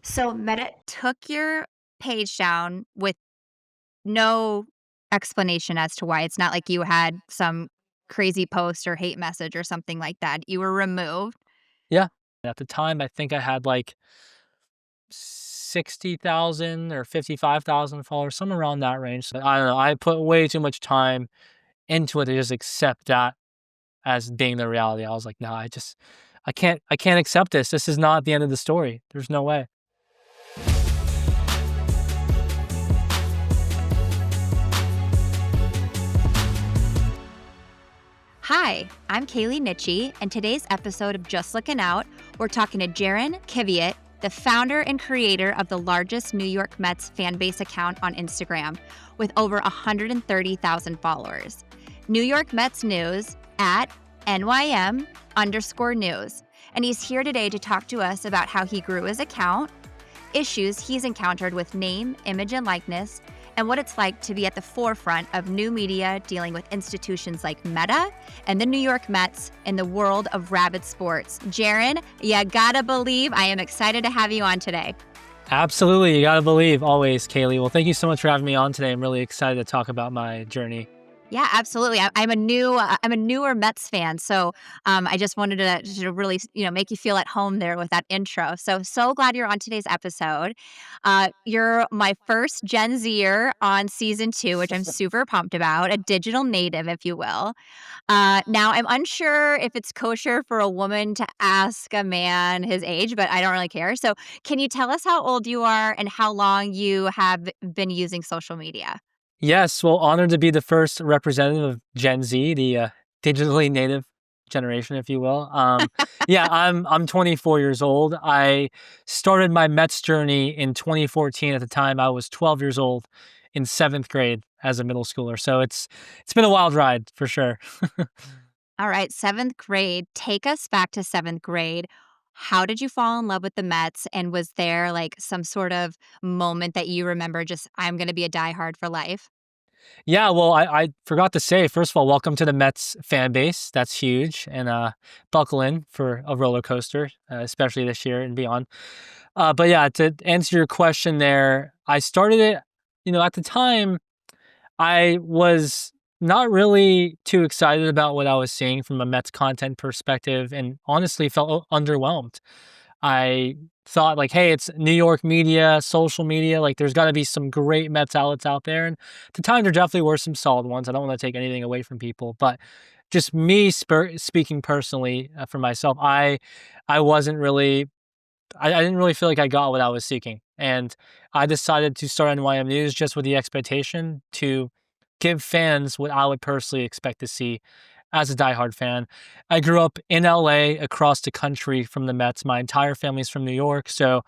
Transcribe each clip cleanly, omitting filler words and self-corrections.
So Meta took your page down with no explanation as to why. It's not like you had some crazy post or hate message or something like that. You were removed. Yeah. At the time, I think I had like 60,000 or 55,000 followers, somewhere around that range. So I don't know. I put way too much time into it to just accept that as being the reality. I was like, no, I can't accept this. This is not the end of the story. There's no way. Hi, I'm Kaylee Nitchie, and today's episode of Just Looking Out, we're talking to Jaron Kiviat, the founder and creator of the largest New York Mets fan base account on Instagram, with over 130,000 followers. New York Mets News at NYM_news. And he's here today to talk to us about how he grew his account, issues he's encountered with name, image, and likeness, and what it's like to be at the forefront of new media dealing with institutions like Meta and the New York Mets in the world of rabid sports. Jaron, you gotta believe I am excited to have you on today. Absolutely. You got to believe always, Kaylee. Well, thank you so much for having me on today. I'm really excited to talk about my journey. Yeah, absolutely. I'm a newer Mets fan, so I just wanted to really make you feel at home there with that intro. So glad you're on today's episode. You're my first Gen Zer on season 2, which I'm super pumped about. A digital native, if you will. Now I'm unsure if it's kosher for a woman to ask a man his age, but I don't really care. So can you tell us how old you are and how long you have been using social media? Yes, well, honored to be the first representative of Gen Z, the digitally native generation, if you will. Yeah, I'm 24 years old. I started my Mets journey in 2014. At the time, I was 12 years old in seventh grade as a middle schooler. So it's been a wild ride for sure. All right, seventh grade. Take us back to seventh grade. How did you fall in love with the Mets? And was there like some sort of moment that you remember just, I'm going to be a diehard for life? Yeah, well, I forgot to say, first of all, welcome to the Mets fan base. That's huge, and buckle in for a roller coaster, especially this year and beyond. But yeah, to answer your question there, I started it, at the time, I was not really too excited about what I was seeing from a Mets content perspective and honestly felt underwhelmed. I thought like, hey, it's New York media, social media, like there's got to be some great Mets outlets out there. And at the time, there definitely were some solid ones. I don't want to take anything away from people, but just me speaking personally for myself, I wasn't really I didn't really feel like I got what I was seeking. And I decided to start NYM News just with the expectation to give fans what I would personally expect to see as a diehard fan. I grew up in LA, across the country from the Mets. My entire family's from New York. So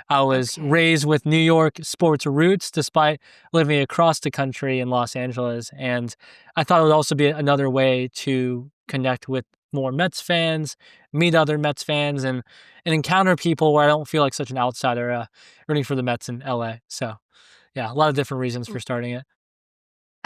I was Okay. raised with New York sports roots despite living across the country in Los Angeles. And I thought it would also be another way to connect with more Mets fans, meet other Mets fans, and encounter people where I don't feel like such an outsider rooting for the Mets in LA. So yeah, a lot of different reasons for starting it.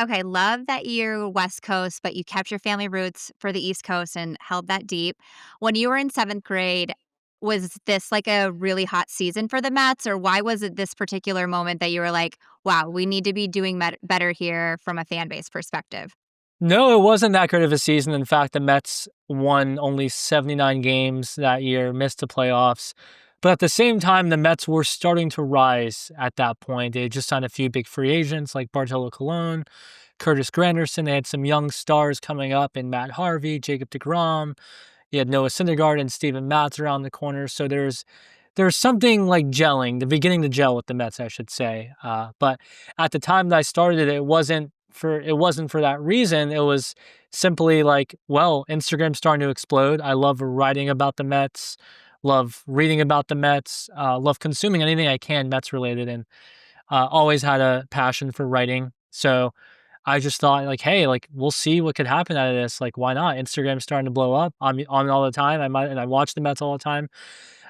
Okay, love that you're West Coast, but you kept your family roots for the East Coast and held that deep. When you were in seventh grade, was this like a really hot season for the Mets, or why was it this particular moment that you were like, wow, we need to be doing better here from a fan base perspective? No, it wasn't that great of a season. In fact, the Mets won only 79 games that year, missed the playoffs. But at the same time, the Mets were starting to rise at that point. They had just signed a few big free agents like Bartolo Colon, Curtis Granderson. They had some young stars coming up in Matt Harvey, Jacob deGrom. You had Noah Syndergaard and Steven Matz around the corner. So there's something like gelling, the beginning to gel with the Mets, I should say. But at the time that I started it, it wasn't for that reason. It was simply like, well, Instagram's starting to explode. I love writing about the Mets, love reading about the Mets, love consuming anything I can Mets related, and always had a passion for writing. So I just thought like, hey, like we'll see what could happen out of this. Like, why not? Instagram's starting to blow up. I'm on it all the time. I watch the Mets all the time.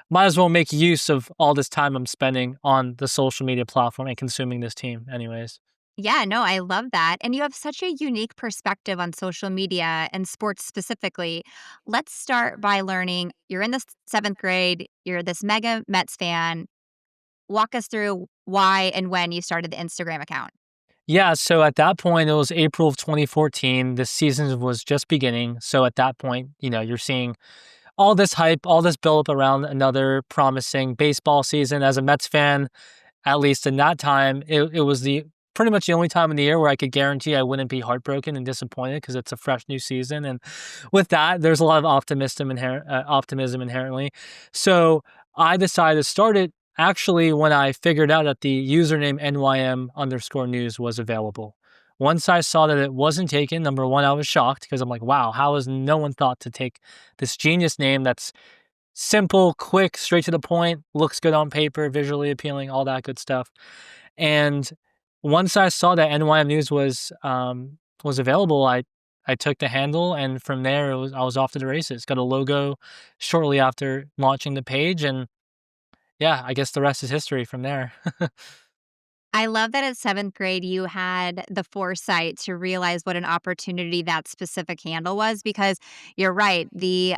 Might as well make use of all this time I'm spending on the social media platform and consuming this team anyways. Yeah, no, I love that. And you have such a unique perspective on social media and sports specifically. Let's start by learning you're in the seventh grade, you're this mega Mets fan. walk us through why and when you started the Instagram account. Yeah, so at that point, it was April of 2014. The season was just beginning. So at that point, you're seeing all this hype, all this buildup around another promising baseball season. As a Mets fan, at least in that time, it was the pretty much the only time in the year where I could guarantee I wouldn't be heartbroken and disappointed because it's a fresh new season. And with that, there's a lot of optimism inherently. So I decided to start it actually when I figured out that the username NYM_news was available. Once I saw that it wasn't taken, number one, I was shocked because I'm like, wow, how has no one thought to take this genius name that's simple, quick, straight to the point, looks good on paper, visually appealing, all that good stuff. And once I saw that NYM News was available, I took the handle, and from there I was off to the races. Got a logo shortly after launching the page, and yeah, I guess the rest is history from there. I love that at 7th grade, you had the foresight to realize what an opportunity that specific handle was because you're right, the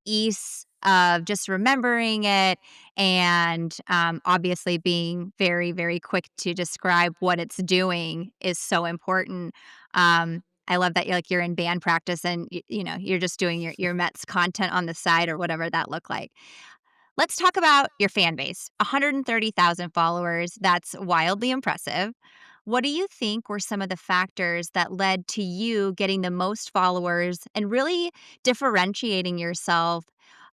ease of just remembering it and, obviously being very, very quick to describe what it's doing is so important. I love that you're in band practice and you're just doing your Mets content on the side or whatever that looked like. Let's talk about your fan base. 130,000 followers. That's wildly impressive. What do you think were some of the factors that led to you getting the most followers and really differentiating yourself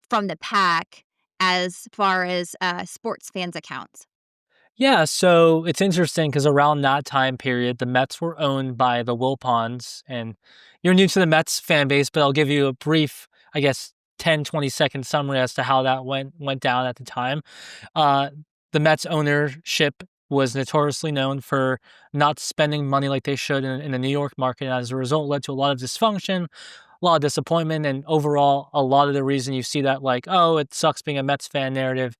from the pack as far as sports fans' accounts? Yeah, so it's interesting because around that time period, the Mets were owned by the Wilpons, and you're new to the Mets fan base, but I'll give you a brief, I guess, 10-20 second summary as to how that went down at the time. Uh, the Mets ownership was notoriously known for not spending money like they should in the New York market, and as a result, led to a lot of dysfunction, a lot of disappointment, and overall, a lot of the reason you see that, like, oh, it sucks being a Mets fan narrative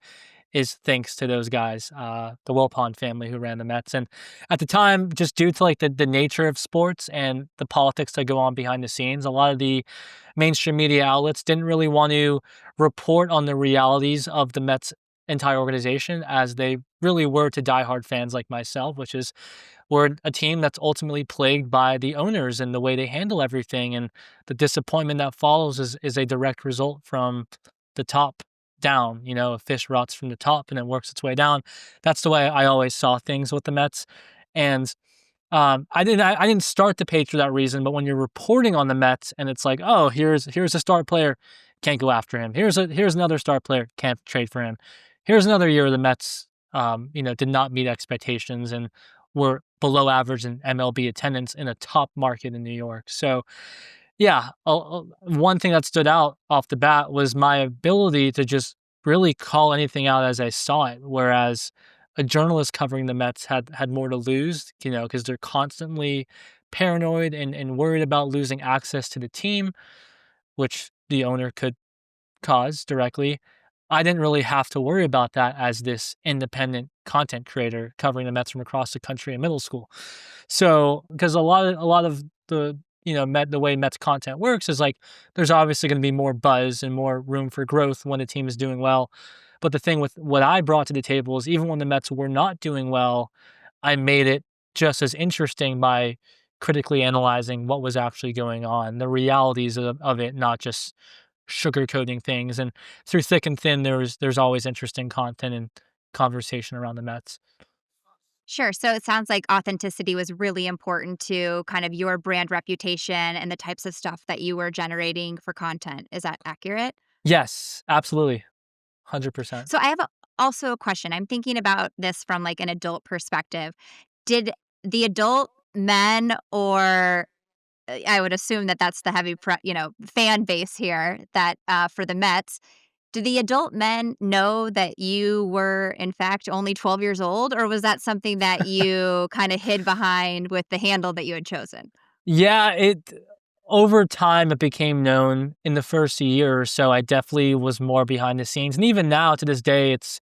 is thanks to those guys, the Wilpon family who ran the Mets. And at the time, just due to like the nature of sports and the politics that go on behind the scenes, a lot of the mainstream media outlets didn't really want to report on the realities of the Mets entire organization as they really were to diehard fans like myself, which is we're a team that's ultimately plagued by the owners and the way they handle everything. And the disappointment that follows is a direct result from the top down. A fish rots from the top and then works its way down. That's the way I always saw things with the Mets. And I didn't start the page for that reason, but when you're reporting on the Mets and it's like, oh, here's a star player, can't go after him. Here's another star player, can't trade for him. Here's another year the Mets, did not meet expectations and were below average in MLB attendance in a top market in New York. So yeah, one thing that stood out off the bat was my ability to just really call anything out as I saw it, whereas a journalist covering the Mets had more to lose, because they're constantly paranoid and worried about losing access to the team, which the owner could cause directly. I didn't really have to worry about that as this independent content creator covering the Mets from across the country in middle school. So, because a lot of the the way Mets content works is like there's obviously going to be more buzz and more room for growth when the team is doing well. But the thing with what I brought to the table is even when the Mets were not doing well, I made it just as interesting by critically analyzing what was actually going on, the realities of it, not just sugarcoating things. And through thick and thin, there's always interesting content and conversation around the Mets. Sure. So it sounds like authenticity was really important to kind of your brand reputation and the types of stuff that you were generating for content. Is that accurate? Yes, absolutely, 100%. So I have also a question. I'm thinking about this from like an adult perspective. Did the adult men or I would assume that that's the fan base here that for the Mets. Did the adult men know that you were in fact only 12 years old or was that something that you kind of hid behind with the handle that you had chosen? Yeah, it over time it became known in the first year or so. I definitely was more behind the scenes, and even now to this day, it's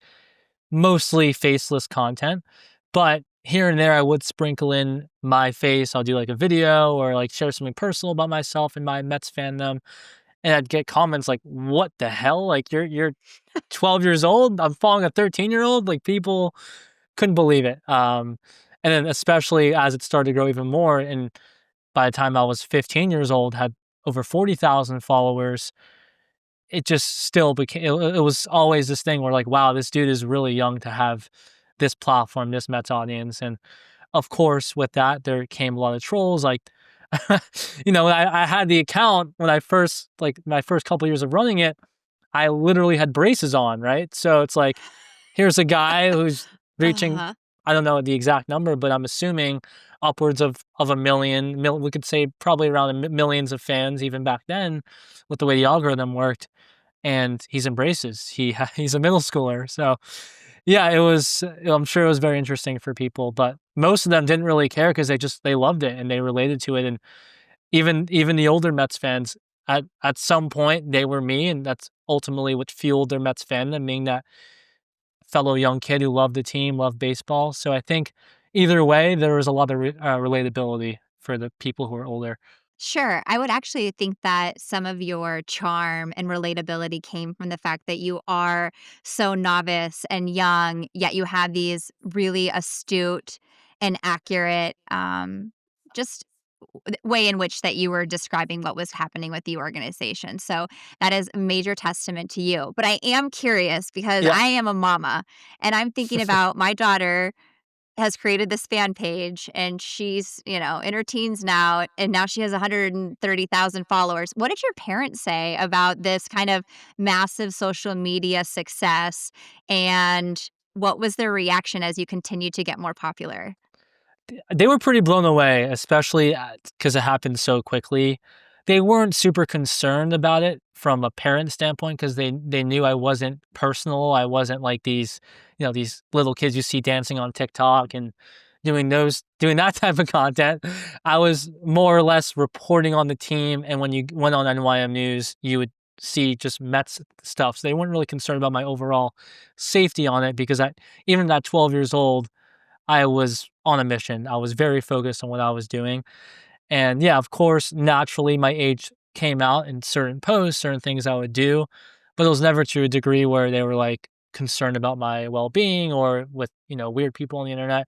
mostly faceless content. But here and there, I would sprinkle in my face. I'll do like a video or like share something personal about myself and my Mets fandom. and I'd get comments like, "What the hell? Like, you're 12 years old? I'm following a 13-year-old?" Like, people couldn't believe it. And then especially as it started to grow even more, and by the time I was 15 years old, had over 40,000 followers, it just still became it was always this thing where like, wow, this dude is really young to have this platform, this Mets audience. And of course, with that, there came a lot of trolls. Like, I had the account when I first, like, my first couple years of running it, I literally had braces on, right? So it's like, here's a guy who's reaching, Uh-huh. I don't know the exact number, but I'm assuming upwards of a million, we could say probably around millions of fans even back then with the way the algorithm worked. And he's in braces. He's a middle schooler. So yeah, it was, I'm sure it was very interesting for people, but most of them didn't really care because they loved it and they related to it. And even the older Mets fans, at some point they were me, and that's ultimately what fueled their Mets fandom, being that fellow young kid who loved the team, loved baseball. So I think either way, there was a lot of relatability for the people who are older. Sure. I would actually think that some of your charm and relatability came from the fact that you are so novice and young, yet you have these really astute and accurate, just way in which that you were describing what was happening with the organization. So that is a major testament to you. But I am curious because Yeah. I am a mama and I'm thinking about my daughter has created this fan page and she's, in her teens now and now she has 130,000 followers. What did your parents say about this kind of massive social media success and what was their reaction as you continued to get more popular? They were pretty blown away, especially because it happened so quickly. They weren't super concerned about it from a parent standpoint because they knew I wasn't personal. I wasn't like these little kids you see dancing on TikTok and doing that type of content. I was more or less reporting on the team, and when you went on NYM News, you would see just Mets stuff. So they weren't really concerned about my overall safety on it because even at 12 years old, I was on a mission. I was very focused on what I was doing. And yeah, of course, naturally, my age came out in certain posts, certain things I would do, but it was never to a degree where they were like concerned about my well being or with, weird people on the internet.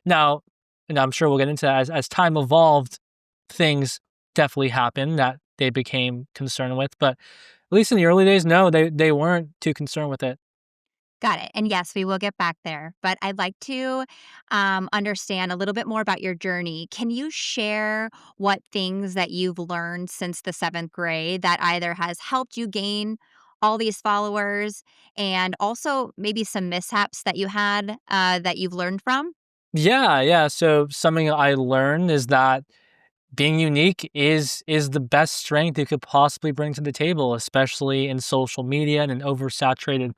Now, and I'm sure we'll get into that as time evolved, things definitely happened that they became concerned with. But at least in the early days, no, they weren't too concerned with it. Got it. And yes, we will get back there. But I'd like to understand a little bit more about your journey. Can you share what things that you've learned since the seventh grade that either has helped you gain all these followers and also maybe some mishaps that you had that you've learned from? Yeah, yeah. So something I learned is that being unique is the best strength you could possibly bring to the table, especially in social media and an oversaturated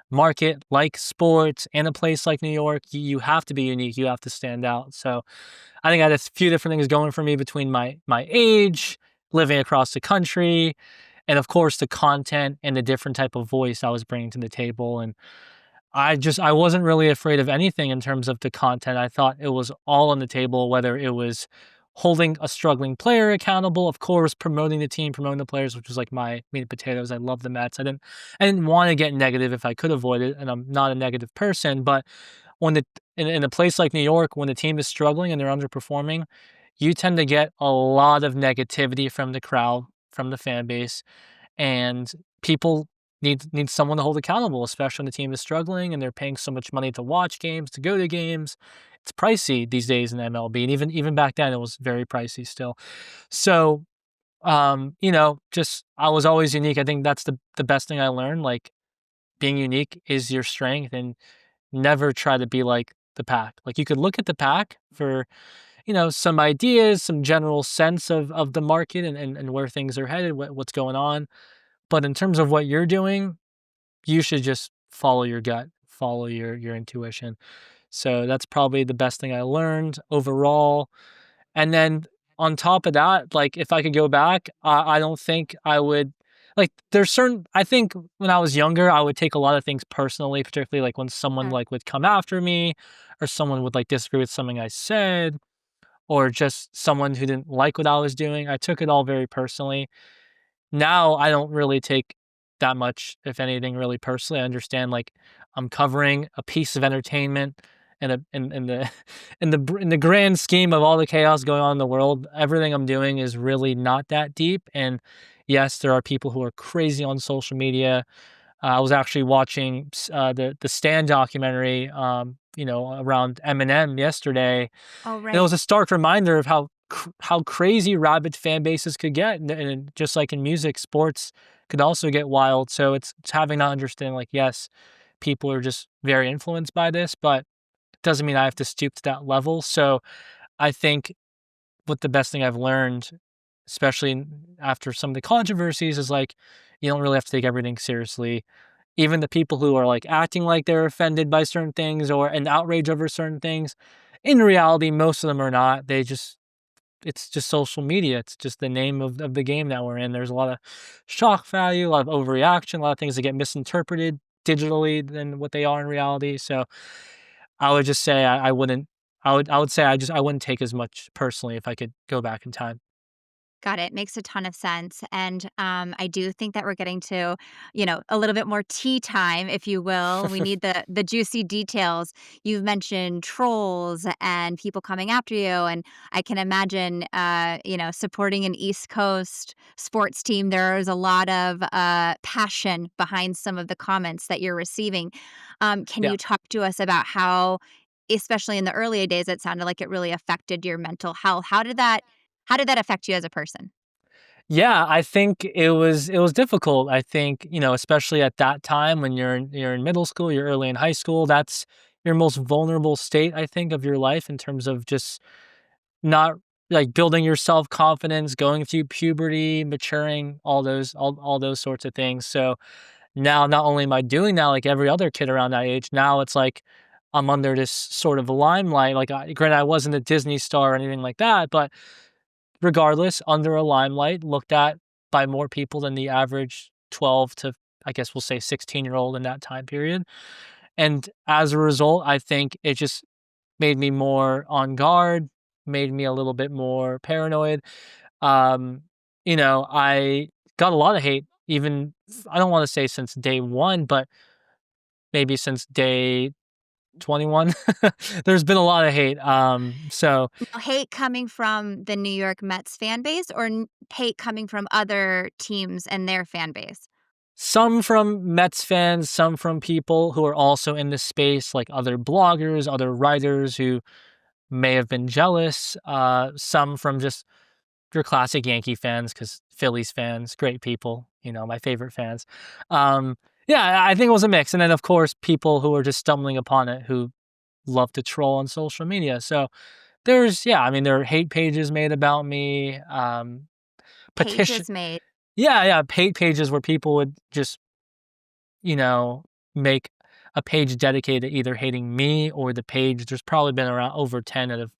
market like sports and a place like New York. You have to be unique. You have to stand out. So I think I had a few different things going for me between my age, living across the country, and of course the content and the different type of voice I was bringing to the table. And I wasn't really afraid of anything in terms of the content. I thought it was all on the table, whether it was holding a struggling player accountable, of course, promoting the team, promoting the players, which was like my meat and potatoes. I love the Mets. I didn't want to get negative if I could avoid it, and I'm not a negative person. But when in a place like New York, when the team is struggling and they're underperforming, you tend to get a lot of negativity from the crowd, from the fan base, and people need someone to hold accountable, especially when the team is struggling and they're paying so much money to watch games, to go to games. It's pricey these days in MLB, and even back then it was very pricey still. So, just I was always unique. I think that's the best thing I learned. Like, being unique is your strength, and never try to be like the pack. Like, you could look at the pack for some ideas, some general sense of the market and where things are headed, what's going on. But in terms of what you're doing, you should just follow your gut, follow your intuition. So that's probably the best thing I learned overall. And then on top of that, like, if I could go back, I don't think I would, like, there's certain, I think when I was younger, I would take a lot of things personally, particularly like when someone Sure. like would come after me or someone would like disagree with something I said or just someone who didn't like what I was doing. I took it all very personally. Now I don't really take that much, if anything, really personally. I understand like I'm covering a piece of entertainment in in the in the grand scheme of all the chaos going on in the world. Everything I'm doing is really not that deep. And yes, there are people who are crazy on social media. I was actually watching the Stan documentary, around Eminem yesterday, Oh, and it was right. a stark reminder of how crazy rabid fan bases could get, and just like in music, sports could also get wild. So it's having that understanding, like yes, people are just very influenced by this, but it doesn't mean I have to stoop to that level. So I think what the best thing I've learned, especially after some of the controversies, is like you don't really have to take everything seriously. Even the people who are like acting like they're offended by certain things or an outrage over certain things, in reality, most of them are not. It's just social media. It's just the name of the game that we're in. There's a lot of shock value, a lot of overreaction, a lot of things that get misinterpreted digitally than what they are in reality. So I would just say I wouldn't. I would say I wouldn't take as much personally if I could go back in time. Got it. Makes a ton of sense. And I do think that we're getting to, a little bit more tea time, if you will. We need the juicy details. You've mentioned trolls and people coming after you, and I can imagine, supporting an East Coast sports team. There is a lot of passion behind some of the comments that you're receiving. Can Yeah. you talk to us about how, especially in the early days, it sounded like it really affected your mental health? How did that affect you as a person? Yeah, I think it was difficult. I think, especially at that time when you're in middle school, you're early in high school, that's your most vulnerable state, I think, of your life in terms of just not like building your self-confidence, going through puberty, maturing, all those sorts of things. So now not only am I doing that like every other kid around that age, now it's like I'm under this sort of limelight. Like, granted, I wasn't a Disney star or anything like that, but regardless, under a limelight, looked at by more people than the average 12 to, I guess we'll say, 16-year-old in that time period. And as a result, I think it just made me more on guard, made me a little bit more paranoid. Um, I got a lot of hate, even I don't want to say since day one, but maybe since day 21. There's been a lot of hate. So Now, hate coming from the New York Mets fan base or hate coming from other teams and their fan base? some from Mets fans, some from people who are also in the space, like other bloggers, other writers who may have been jealous. Some from just your classic Yankee fans, because Phillies fans, great people, my favorite fans. Um, yeah, I think it was a mix. And then, of course, people who are just stumbling upon it who love to troll on social media. So yeah, I mean, there are hate pages made about me, petition. Pages made. Yeah, yeah, hate pages where people would just you know, make a page dedicated to either hating me or the page. There's probably been around over 10 that have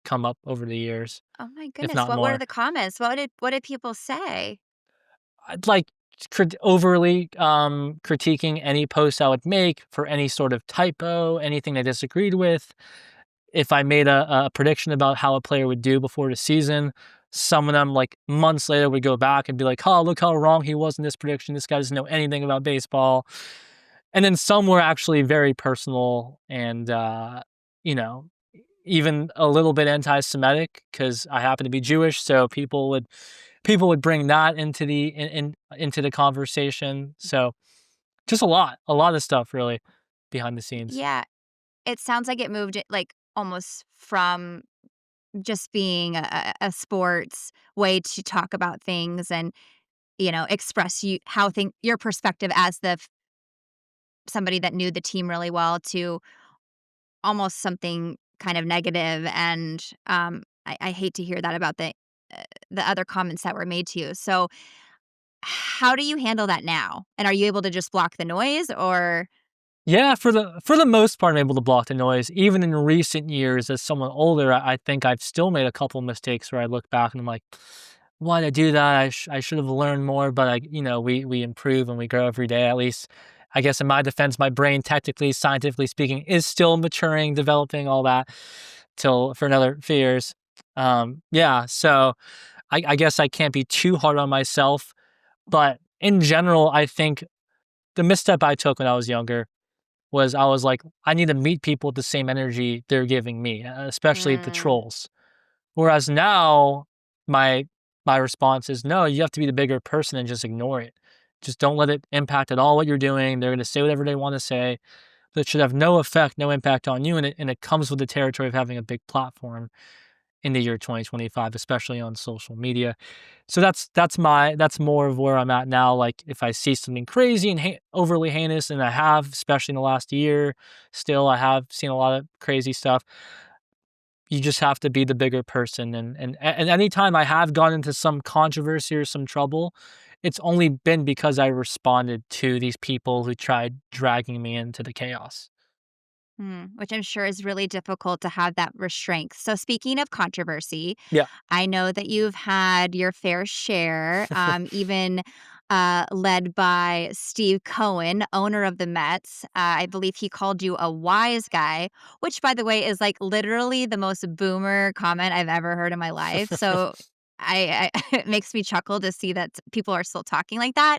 come up over the years, Oh my if goodness, not what were more. the comments? What did people say? I'd like overly critiquing any post I would make for any sort of typo, anything they disagreed with. If I made a prediction about how a player would do before the season, some of them like months later would go back and be like, "Oh, look how wrong he was in this prediction. This guy doesn't know anything about baseball." And then some were actually very personal and, you know, even a little bit anti-Semitic because I happen to be Jewish, so people would bring that into into the conversation. So just a lot of stuff really behind the scenes. Yeah, it sounds like it moved it like almost from just being a sports way to talk about things and, express how your perspective as somebody that knew the team really well to almost something kind of negative, and, I hate to hear that about the other comments that were made to you. So, how do you handle that now? And are you able to just block the noise or Yeah, for the most part, I'm able to block the noise. Even in recent years, as someone older, I think I've still made a couple mistakes where I look back and I'm like, "Why did I do that? I should have learned more." But we improve and we grow every day. At least, I guess in my defense, my brain, technically, scientifically speaking, is still maturing, developing, all that till for another few years. Yeah, so I guess I can't be too hard on myself. But in general, I think the misstep I took when I was younger was I was like, I need to meet people with the same energy they're giving me, especially the Mm. trolls. Whereas now, my my response is no, you have to be the bigger person and just ignore it. Just don't let it impact at all what you're doing. They're gonna say whatever they want to say. But it should have no effect, no impact on you, and it comes with the territory of having a big platform in the year 2025, especially on social media. So that's more of where I'm at now. Like if I see something crazy and overly heinous, and I have, especially in the last year, still I have seen a lot of crazy stuff. You just have to be the bigger person, and anytime I have gone into some controversy or some trouble, it's only been because I responded to these people who tried dragging me into the chaos. Which I'm sure is really difficult to have that restraint. So, speaking of controversy, Yeah. I know that you've had your fair share, even led by Steve Cohen, owner of the Mets. I believe he called you a wise guy, which, by the way, is like literally the most boomer comment I've ever heard in my life. So, it makes me chuckle to see that people are still talking like that.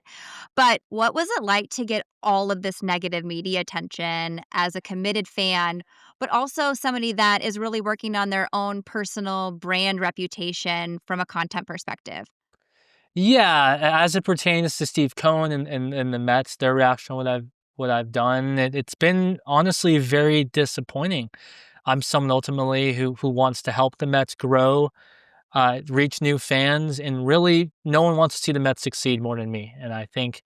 But what was it like to get all of this negative media attention as a committed fan, but also somebody that is really working on their own personal brand reputation from a content perspective? Yeah, as it pertains to Steve Cohen and the Mets, their reaction to what I've done, it's been honestly very disappointing. I'm someone ultimately who wants to help the Mets grow, reach new fans, and really no one wants to see the Mets succeed more than me. And I think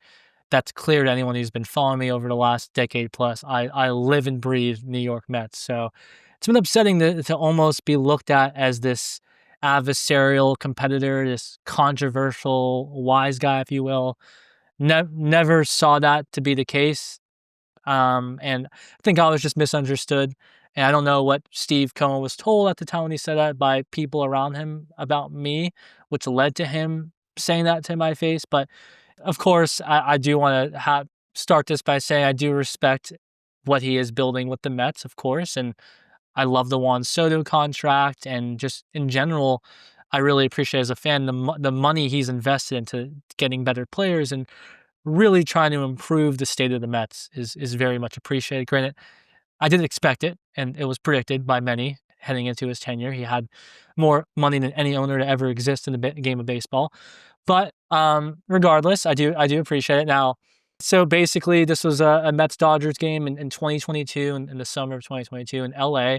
that's clear to anyone who's been following me over the last decade plus. I live and breathe New York Mets. So it's been upsetting to almost be looked at as this adversarial competitor, this controversial wise guy, if you will. Never saw that to be the case. And I think I was just misunderstood. And I don't know what Steve Cohen was told at the time when he said that by people around him about me, which led to him saying that to my face. But of course, I do want to start this by saying I do respect what he is building with the Mets, of course, and I love the Juan Soto contract, and just in general, I really appreciate as a fan the money he's invested into getting better players and really trying to improve the state of the Mets is very much appreciated. Granted, I didn't expect it, and it was predicted by many heading into his tenure. He had more money than any owner to ever exist in the game of baseball. But regardless, I do appreciate it. Now, so basically, this was a Mets Dodgers game in 2022, in the summer of 2022 in LA,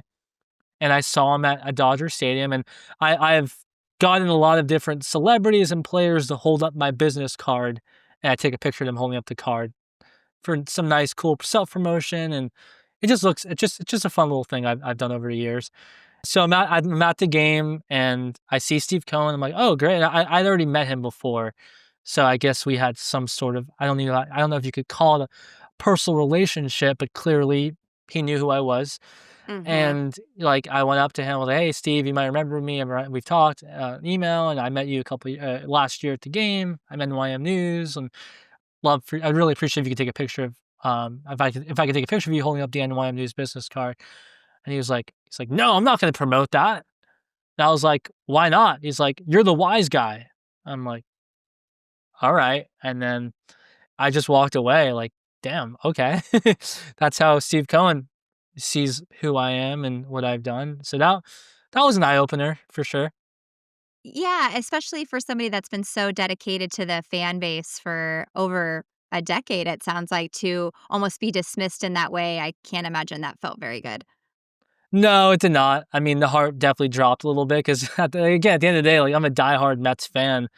and I saw him at a Dodger Stadium, and I've gotten a lot of different celebrities and players to hold up my business card, and I take a picture of them holding up the card for some nice, cool self promotion, and it's just a fun little thing I've done over the years. So I'm at the game and I see Steve Cohen. I'm like, oh great! I'd already met him before, so I guess we had some sort of I don't know if you could call it a personal relationship, but clearly he knew who I was. Mhm. And like I went up to him, I was like, hey Steve, you might remember me. We've talked email, and I met you a couple last year at the game. I'm NYM News, and I'd really appreciate if you could take a picture of if I could take a picture of you holding up the NYM News business card. And he's like, no, I'm not going to promote that. And I was like, why not? He's like, you're the wise guy. I'm like, all right. And then I just walked away like, damn, okay. That's how Steve Cohen sees who I am and what I've done. So that was an eye opener for sure. Yeah, especially for somebody that's been so dedicated to the fan base for over a decade, it sounds like, to almost be dismissed in that way. I can't imagine that felt very good. No, it did not. I mean, the heart definitely dropped a little bit because again, at the end of the day, like I'm a diehard Mets fan.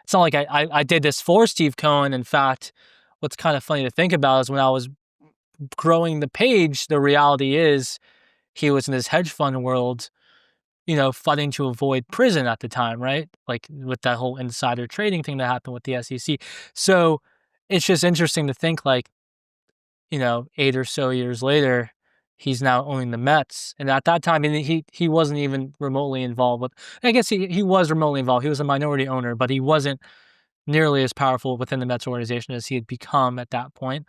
It's not like I did this for Steve Cohen. In fact, what's kind of funny to think about is when I was growing the page, the reality is he was in this hedge fund world, fighting to avoid prison at the time, right? Like with that whole insider trading thing that happened with the SEC. So it's just interesting to think like, 8 or so years later, he's now owning the Mets. And at that time, and he wasn't even remotely involved with, I guess he was remotely involved. He was a minority owner, but he wasn't nearly as powerful within the Mets organization as he had become at that point.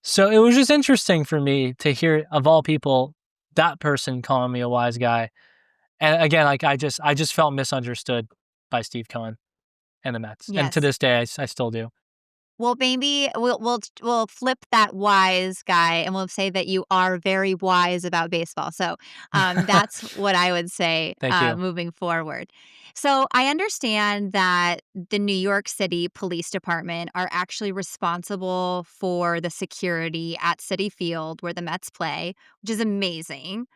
So it was just interesting for me to hear, of all people, that person calling me a wise guy. And again, like I just felt misunderstood by Steve Cohen. and the Mets, and to Yes. this day, I still do. Well, maybe we'll flip that wise guy, and we'll say that you are very wise about baseball. So, that's what I would say, Thank you. moving forward. So, I understand that the New York City Police Department are actually responsible for the security at Citi Field where the Mets play, which is amazing.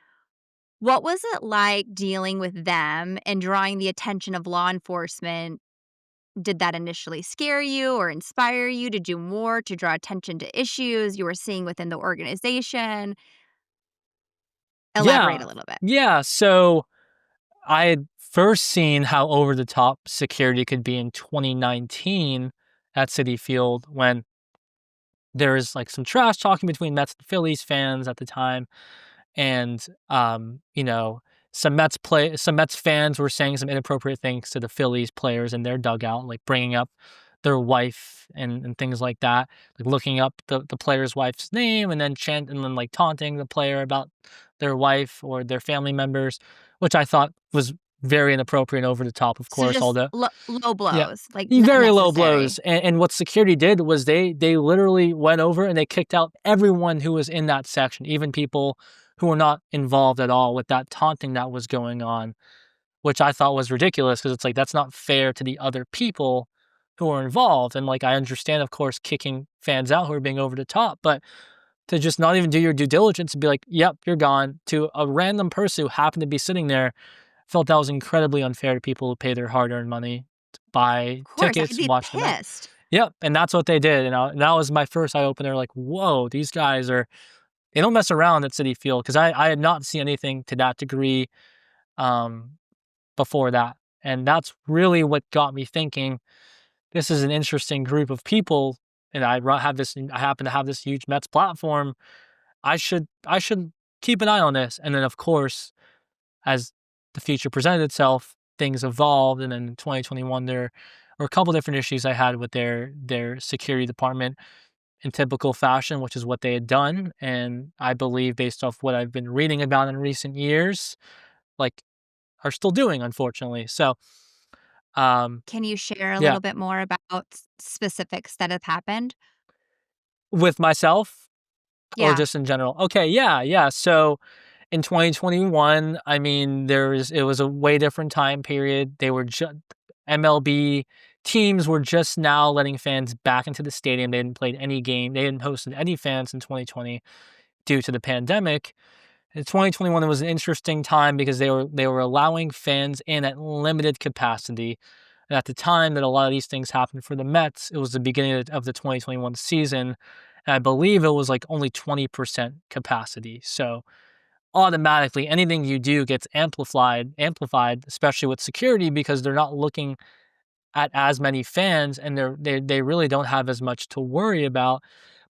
What was it like dealing with them and drawing the attention of law enforcement? Did that initially scare you or inspire you to do more to draw attention to issues you were seeing within the organization? Elaborate a Yeah. little bit. Yeah, so I had first seen how over the top security could be in 2019 at Citi Field when there was, like, some trash talking between Mets and Phillies fans at the time, and, some Mets fans were saying some inappropriate things to the Phillies players in their dugout, like bringing up their wife and things like that, like looking up the player's wife's name and then like taunting the player about their wife or their family members, which I thought was very inappropriate and over the top, of So course, just although low yeah. blows, like, not Very low necessary. blows, and what security did was they literally went over and they kicked out everyone who was in that section, even people who were not involved at all with that taunting that was going on, which I thought was ridiculous because it's like, that's not fair to the other people who are involved, and, like, I understand, of course, kicking fans out who are being over the top, but to just not even do your due diligence and be like, "Yep, you're gone," to a random person who happened to be sitting there, felt that was incredibly unfair to people who pay their hard-earned money to buy Of course, I'd tickets and be watch the Mets. pissed. Yep, and that's what they did, and that was my first eye opener, like, "Whoa, these guys are they don't mess around at Citi Field," 'cause I had not seen anything to that degree, um, before that, and that's really what got me thinking, this is an interesting group of people, and I happen to have this huge Mets platform, I should keep an eye on this, and then, of course, as the future presented itself, things evolved, and then in 2021, there were a couple different issues I had with their security department in typical fashion, which is what they had done, and I believe based off what I've been reading about in recent years, like, are still doing, unfortunately. So, um, Can you share a yeah, little bit more about specifics that have happened? with myself or Yeah. just in general? Okay, yeah, yeah. So in 2021, I mean, it was a way different time period. MLB teams were just now letting fans back into the stadium. They hadn't played any game. They hadn't hosted any fans in 2020 due to the pandemic. In 2021, it was an interesting time because they were allowing fans in at limited capacity. And at the time that a lot of these things happened for the Mets, it was the beginning of the 2021 season. And I believe it was like only 20% capacity. So automatically anything you do gets amplified, especially with security because they're not looking at as many fans and they really don't have as much to worry about.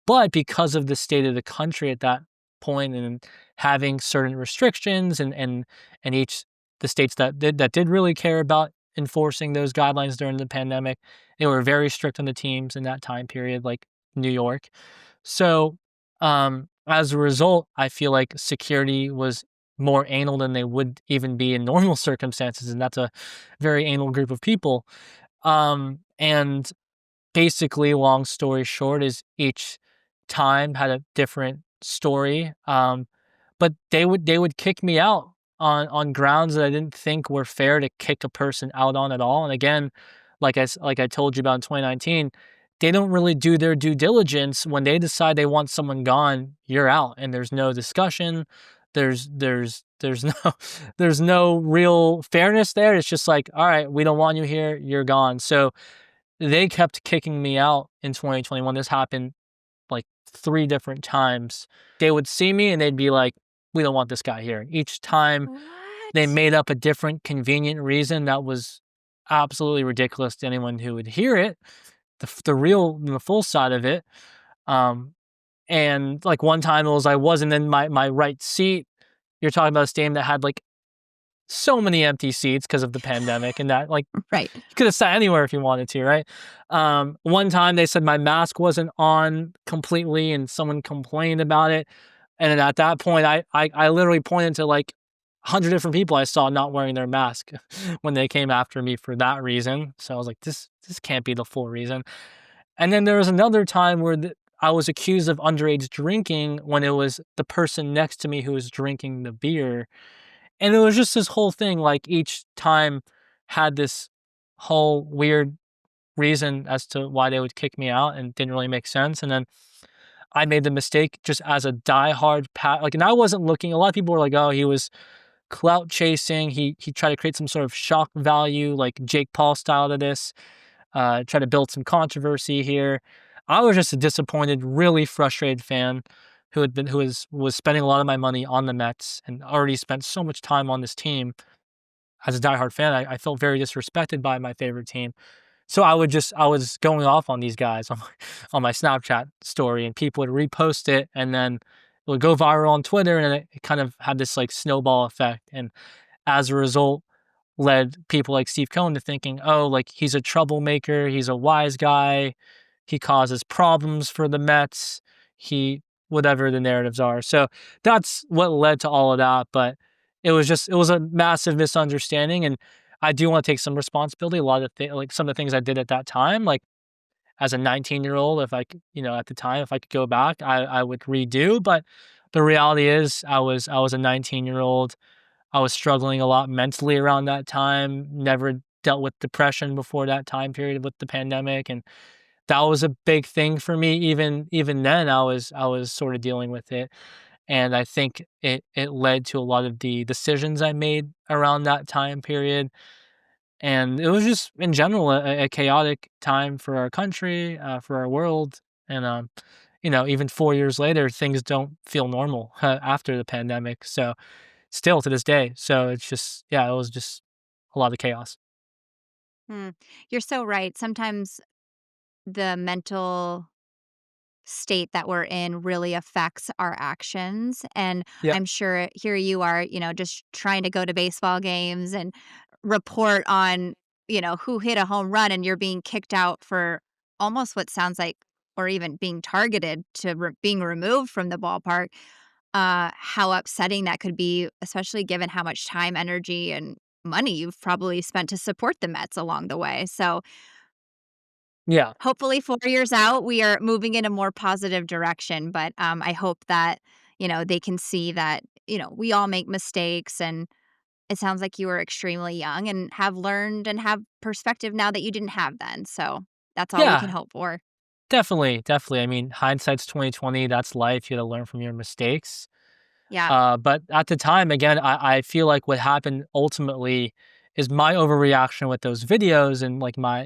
But because of the state of the country at that point and having certain restrictions and each the states that did really care about enforcing those guidelines during the pandemic, they were very strict on the teams in that time period, like New York. So, as a result, I feel like security was more anal than they would even be in normal circumstances, and that's a very anal group of people. And basically, long story short, is each time had a different story. But they would kick me out on grounds that I didn't think were fair to kick a person out on at all. And again, like I told you about in 2019, they don't really do their due diligence. When they decide they want someone gone, you're out, and there's no discussion. There's no there's no real fairness there. It's just like, all right, we don't want you here, you're gone. So they kept kicking me out in 2021. This happened like 3 different times. They would see me and they'd be like, "We don't want this guy here." And each time they What? made up a different convenient reason that was absolutely ridiculous to anyone who would hear it, the full side of it. Um, and like one time it was I wasn't in my right seat. You're talking about a stadium that had like so many empty seats because of the pandemic and that like Right. you could have sat anywhere if you wanted to, right? One time they said my mask wasn't on completely and someone complained about it. And then at that point, I literally pointed to like 100 different people I saw not wearing their mask when they came after me for that reason. So I was like, this can't be the full reason. And then there was another time where I was accused of underage drinking when it was the person next to me who was drinking the beer. And it was just this whole thing, like each time had this whole weird reason as to why they would kick me out and didn't really make sense. And then I made the mistake just as a diehard like, and I wasn't looking. A lot of people were like, "Oh, he was clout chasing. He tried to create some sort of shock value, like Jake Paul style to this. Try to build some controversy here." I was just a disappointed, really frustrated fan who was spending a lot of my money on the Mets and already spent so much time on this team. As a diehard fan, I felt very disrespected by my favorite team. So I was going off on these guys on on my Snapchat story, and people would repost it, and then it would go viral on Twitter, and it kind of had this like snowball effect. And as a result, led people like Steve Cohen to thinking, oh, like he's a troublemaker, he's a wise guy, he causes problems for the Mets, he whatever the narratives are. So that's what led to all of that. But it was a massive misunderstanding, and I do want to take some responsibility. A lot of like some of the things I did at that time, like as a 19-year-old, if I could, at the time, if I could go back, I would redo. But the reality is, I was a 19-year-old. I was struggling a lot mentally around that time. Never dealt with depression before that time period with the pandemic, and that was a big thing for me. Even then, I was sort of dealing with it, and I think it led to a lot of the decisions I made around that time period. And it was just in general a chaotic time for our country, for our world, and even 4 years later, things don't feel normal after the pandemic. So still to this day. So it's just, yeah, it was just a lot of chaos. Hmm. You're so right. Sometimes the mental state that we're in really affects our actions. And Yeah. I'm sure here you are, just trying to go to baseball games and report on, who hit a home run, and you're being kicked out for almost what sounds like, or even being targeted to being removed from the ballpark. How upsetting that could be, especially given how much time, energy, and money you've probably spent to support the Mets along the way. So Yeah. hopefully 4 years out, we are moving in a more positive direction, but, I hope that, they can see that, we all make mistakes, and it sounds like you were extremely young and have learned and have perspective now that you didn't have then, so that's all we can Yeah. hope for. Definitely. Definitely. I mean, hindsight's 2020. That's life. You got to learn from your mistakes. Yeah, But at the time, again, I feel like what happened ultimately is my overreaction with those videos and like my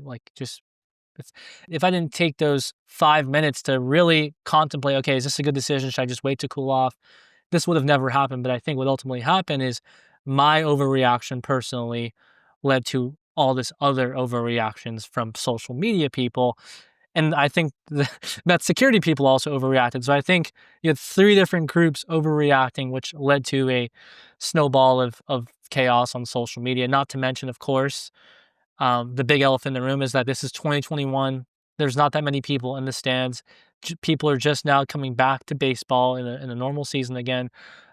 like just if, if I didn't take those 5 minutes to really contemplate, okay, is this a good decision? Should I just wait to cool off? This would have never happened. But I think what ultimately happened is my overreaction personally led to all this other overreactions from social media people. And I think that security people also overreacted. So I think you had three different groups overreacting, which led to a snowball of chaos on social media. Not to mention, of course, the big elephant in the room is that this is 2021. There's not that many people in the stands. People are just now coming back to baseball in a normal season again.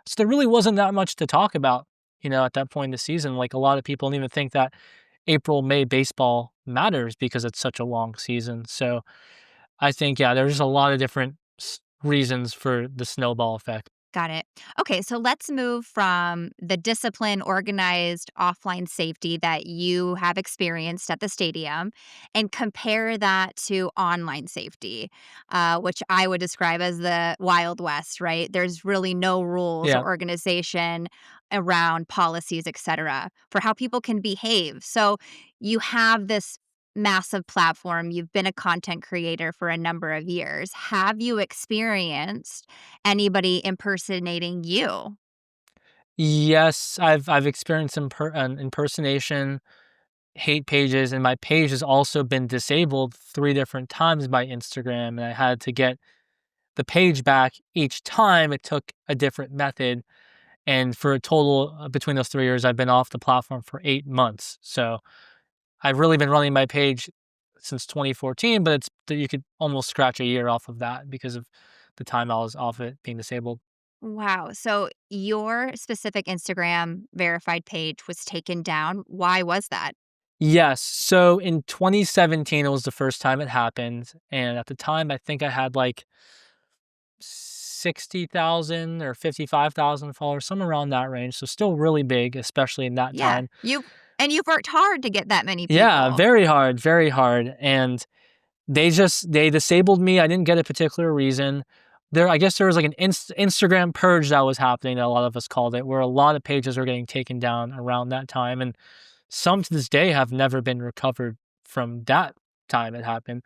So there really wasn't that much to talk about, at that point in the season. Like a lot of people don't even think that April, May baseball matters because it's such a long season. So I think, yeah, there's just a lot of different reasons for the snowball effect. got it. Okay, so let's move from the discipline, organized offline safety that you have experienced at the stadium and compare that to online safety, which I would describe as the Wild West, right? There's really no rules or Yeah. organization around policies, et cetera, for how people can behave. So you have this massive platform. You've been a content creator for a number of years. Have you experienced anybody impersonating you? Yes, I've experienced an impersonation, hate pages, and my page has also been disabled 3 different times by Instagram, and I had to get the page back each time. It took a different method, and for a total between those 3 years, I've been off the platform for 8 months. So I've really been running my page since 2014, but you could almost scratch a year off of that because of the time I was off it being disabled. Wow. So your specific Instagram verified page was taken down. Why was that? Yes. So in 2017, it was the first time it happened. And at the time, I think I had like 60,000 or 55,000 followers, somewhere around that range. So still really big, especially in that Yeah. time. You've worked hard to get that many Yeah, people. very hard, very hard. And they disabled me. I didn't get a particular reason. I guess there was like an Instagram purge that was happening that a lot of us called it, where a lot of pages were getting taken down around that time. And some to this day have never been recovered from that time it happened.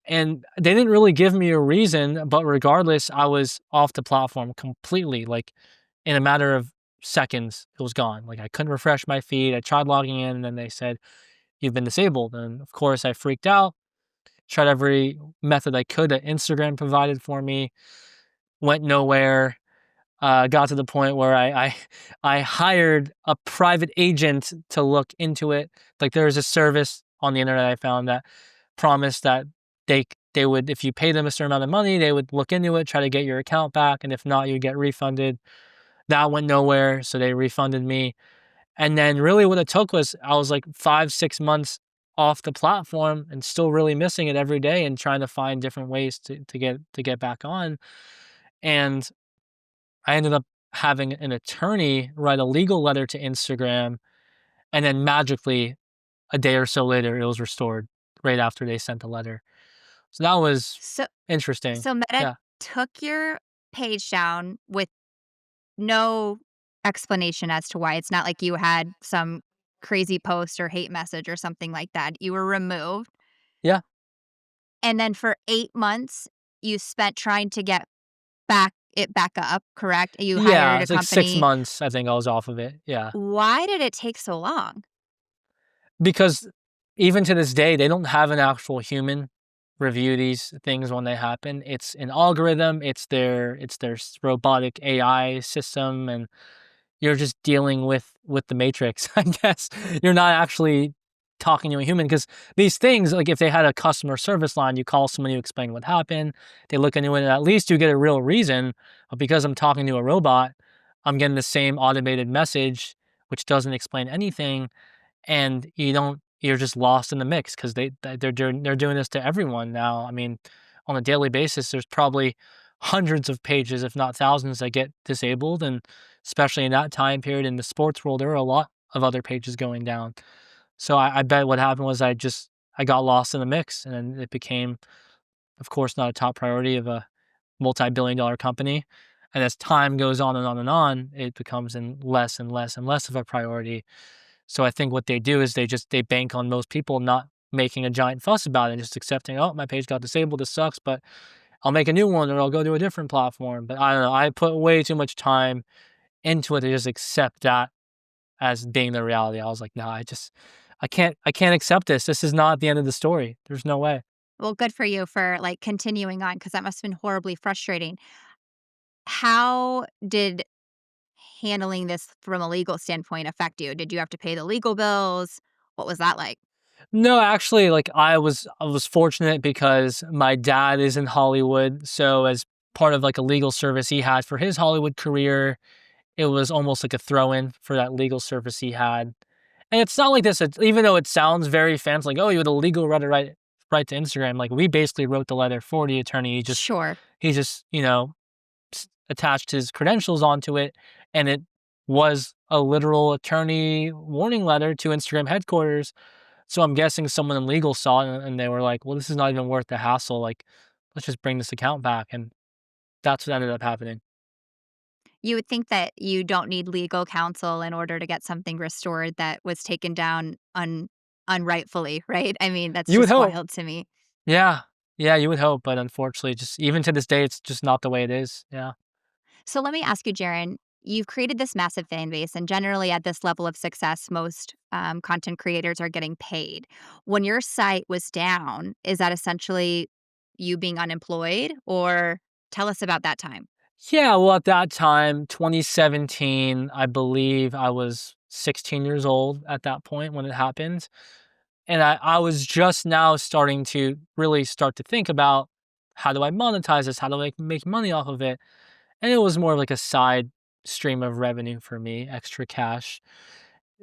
And they didn't really give me a reason, but regardless, I was off the platform completely. Like in a matter of seconds, it was gone. Like I couldn't refresh my feed. I tried logging in, and then they said, "You've been disabled." And of course, I freaked out, tried every method I could that Instagram provided for me, went nowhere. Got to the point where I hired a private agent to look into it. Like there was a service on the internet I found that promised that they would, if you pay them a certain amount of money, they would look into it, try to get your account back, and if not, you'd get refunded. That went nowhere, so they refunded me. And then really what it took was I was like 5, 6 months off the platform and still really missing it every day and trying to find different ways to get back on. And I ended up having an attorney write a legal letter to Instagram, and then magically a day or so later it was restored right after they sent the letter. So that was So interesting. so Meta Yeah. took your page down with no explanation as to why. It's not like you had some crazy post or hate message or something like that. You were removed. Yeah. And then for 8 months, you spent trying to get back up, correct? You hired Yeah, a it's like 6 company. months I think I was off of it. Yeah. Why did it take so long? Because even to this day, they don't have an actual human review these things when they happen. It's an algorithm, it's their robotic AI system, and you're just dealing with the matrix, I guess. You're not actually talking to a human because these things, like if they had a customer service line, you call someone, you explain what happened, they look into it, and at least you get a real reason. But because I'm talking to a robot, I'm getting the same automated message, which doesn't explain anything, and you're just lost in the mix because they're doing this to everyone now. I mean, on a daily basis, there's probably hundreds of pages, if not thousands, that get disabled, and especially in that time period in the sports world, there were a lot of other pages going down. So I bet what happened was I got lost in the mix, and then it became, of course, not a top priority of a multi-billion-dollar company. And as time goes on and on and on, it becomes in less and less and less of a priority. So I think what they do is they bank on most people not making a giant fuss about it and just accepting, oh, my page got disabled, this sucks, but I'll make a new one or I'll go to a different platform. But I don't know, I put way too much time into it to just accept that as being the reality. I was like, nah, I can't accept this. This is not the end of the story. There's no way. Well, good for you for, like, continuing on because that must've been horribly frustrating. How did handling this from a legal standpoint affect you? Did you have to pay the legal bills? What was that like? No, actually, like I was fortunate because my dad is in Hollywood. So as part of like a legal service he had for his Hollywood career, it was almost like a throw-in for that legal service he had. And it's not like this, even though it sounds very fancy, like, oh, you had a legal letter right to Instagram. Like we basically wrote the letter for the attorney. Sure. He just, attached his credentials onto it, and it was a literal attorney warning letter to Instagram headquarters. So I'm guessing someone in legal saw it and they were like, well, this is not even worth the hassle. Like, let's just bring this account back. And that's what ended up happening. You would think that you don't need legal counsel in order to get something restored that was taken down unrightfully, right? I mean, that's You would just hope. wild to me. Yeah. Yeah, you would hope. But unfortunately, just even to this day, it's just not the way it is. Yeah. So let me ask you, Jaron, you've created this massive fan base, and generally at this level of success, most content creators are getting paid. When your site was down, is that essentially you being unemployed, or tell us about that time? Yeah. Well, at that time, 2017, I believe I was 16 years old at that point when it happened. And I was just now starting to really start to think about how do I monetize this? How do I make money off of it? and it was more of like a side stream of revenue for me, extra cash.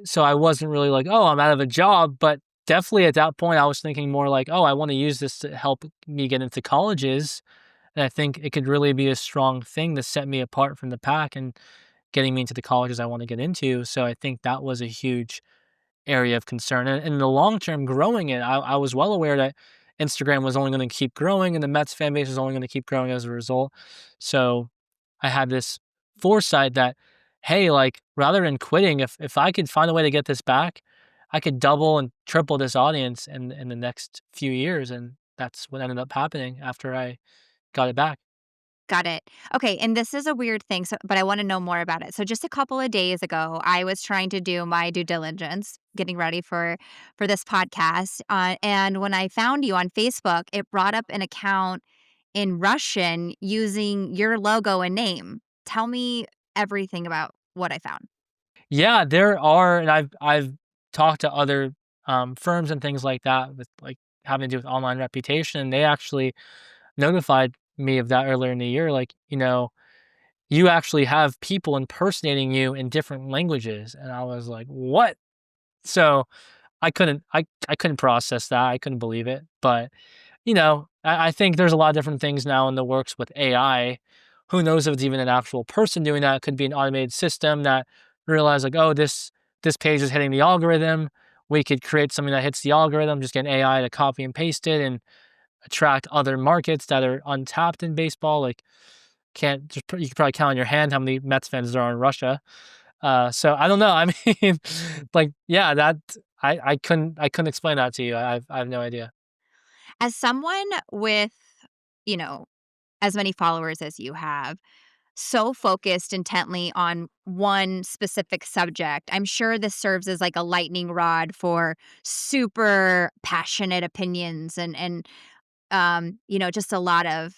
So I wasn't really like, "Oh, I'm out of a job," but definitely at that point, I was thinking more like, "Oh, I wanna use this to help me get into colleges," and I think it could really be a strong thing to set me apart from the pack and getting me into the colleges I wanna get into, so I think that was a huge area of concern. And in the long term, growing it, I was well aware that Instagram was only going to keep growing and the Mets fan base was only going to keep growing as a result. So I had this foresight that, hey, like rather than quitting, if I could find a way to get this back, I could double and triple this audience in the next few years. And that's what ended up happening after I got it back. Got it. Okay, and this is a weird thing, so but I wanna know more about it. So just a couple of days ago, I was trying to do my due diligence, getting ready for this podcast, and when I found you on Facebook, it brought up an account in Russian using your logo and name. Tell me everything about what I found. Yeah, there are, and I've talked to other firms and things like that with like having to do with online reputation. And they actually notified me of that earlier in the year. Like, you actually have people impersonating you in different languages, and I was like, what? So I couldn't process that. I couldn't believe it, but I think there's a lot of different things now in the works with AI. Who knows if it's even an actual person doing that? It could be an automated system that realized like, oh, this page is hitting the algorithm. We could create something that hits the algorithm, just get an AI to copy and paste it and attract other markets that are untapped in baseball. Like, can't just you could probably count on your hand how many Mets fans there are in Russia. So I don't know. I mean, like, yeah, that I couldn't explain that to you. I have no idea. As someone with, you know, as many followers as you have, so focused intently on one specific subject. I'm sure this serves as like a lightning rod for super passionate opinions and just a lot of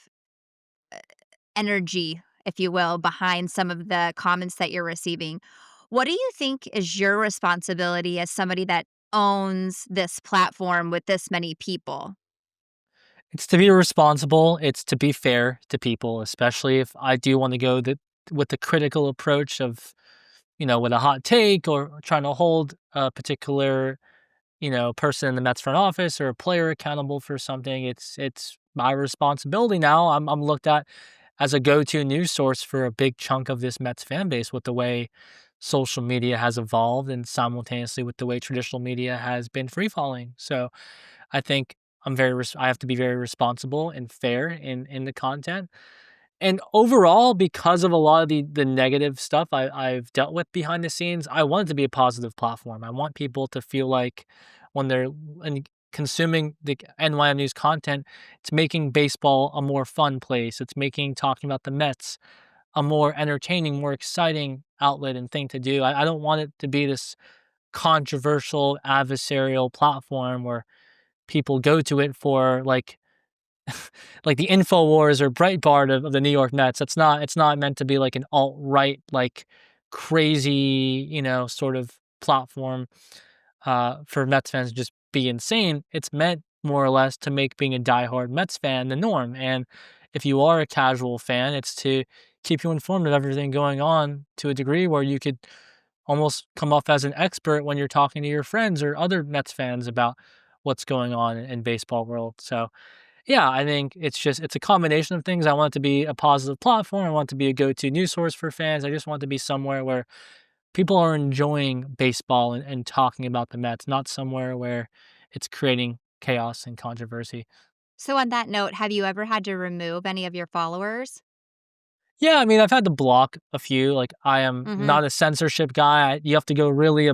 energy, if you will, behind some of the comments that you're receiving. What do you think is your responsibility as somebody that owns this platform with this many people? It's to be responsible. It's to be fair to people, especially if I do want to go with the critical approach of, with a hot take or trying to hold a particular, person in the Mets front office or a player accountable for something. It's my responsibility now. I'm looked at as a go-to news source for a big chunk of this Mets fan base with the way social media has evolved and simultaneously with the way traditional media has been free falling. So I think I have to be very responsible and fair in the content. And overall, because of a lot of the negative stuff I've dealt with behind the scenes, I want it to be a positive platform. I want people to feel like when they're consuming the NYM News content, it's making baseball a more fun place. It's making talking about the Mets a more entertaining, more exciting outlet and thing to do. I don't want it to be this controversial, adversarial platform where people go to it for like the InfoWars or Breitbart of the New York Mets. It's not meant to be like an alt-right, like crazy, sort of platform for Mets fans to just be insane. It's meant more or less to make being a diehard Mets fan the norm. And if you are a casual fan, it's to keep you informed of everything going on to a degree where you could almost come off as an expert when you're talking to your friends or other Mets fans about what's going on in baseball world. So yeah, I think it's a combination of things. I want it to be a positive platform. I want it to be a go-to news source for fans. I just want it to be somewhere where people are enjoying baseball and talking about the Mets, not somewhere where it's creating chaos and controversy. So, on that note, have you ever had to remove any of your followers? Yeah, I mean, I've had to block a few. Like, I am Mhm. not a censorship guy. You have to go really,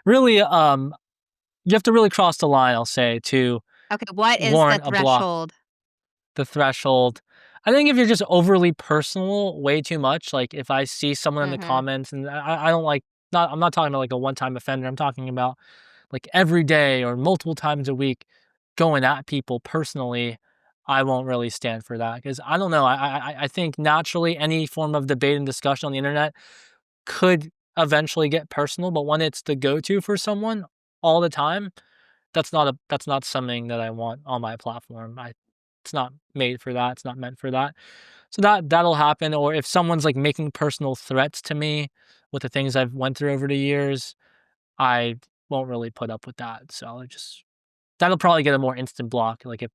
really, you have to really cross the line, I'll say, to Okay, what is the warrant a block. threshold? The threshold. I think if you're just overly personal way too much, like if I see someone in the Mhm. comments and I don't like not I'm not talking about like a one-time offender. I'm talking about like every day or multiple times a week going at people personally. I won't really stand for that because I don't know. I think naturally any form of debate and discussion on the internet could eventually get personal, but when it's the go-to for someone all the time, that's not something that I want on my platform. It's not made for that. It's not meant for that. So that'll happen, or if someone's, like, making personal threats to me with the things I've went through over the years, I won't really put up with that, so I'll just that'll probably get a more instant block, like, if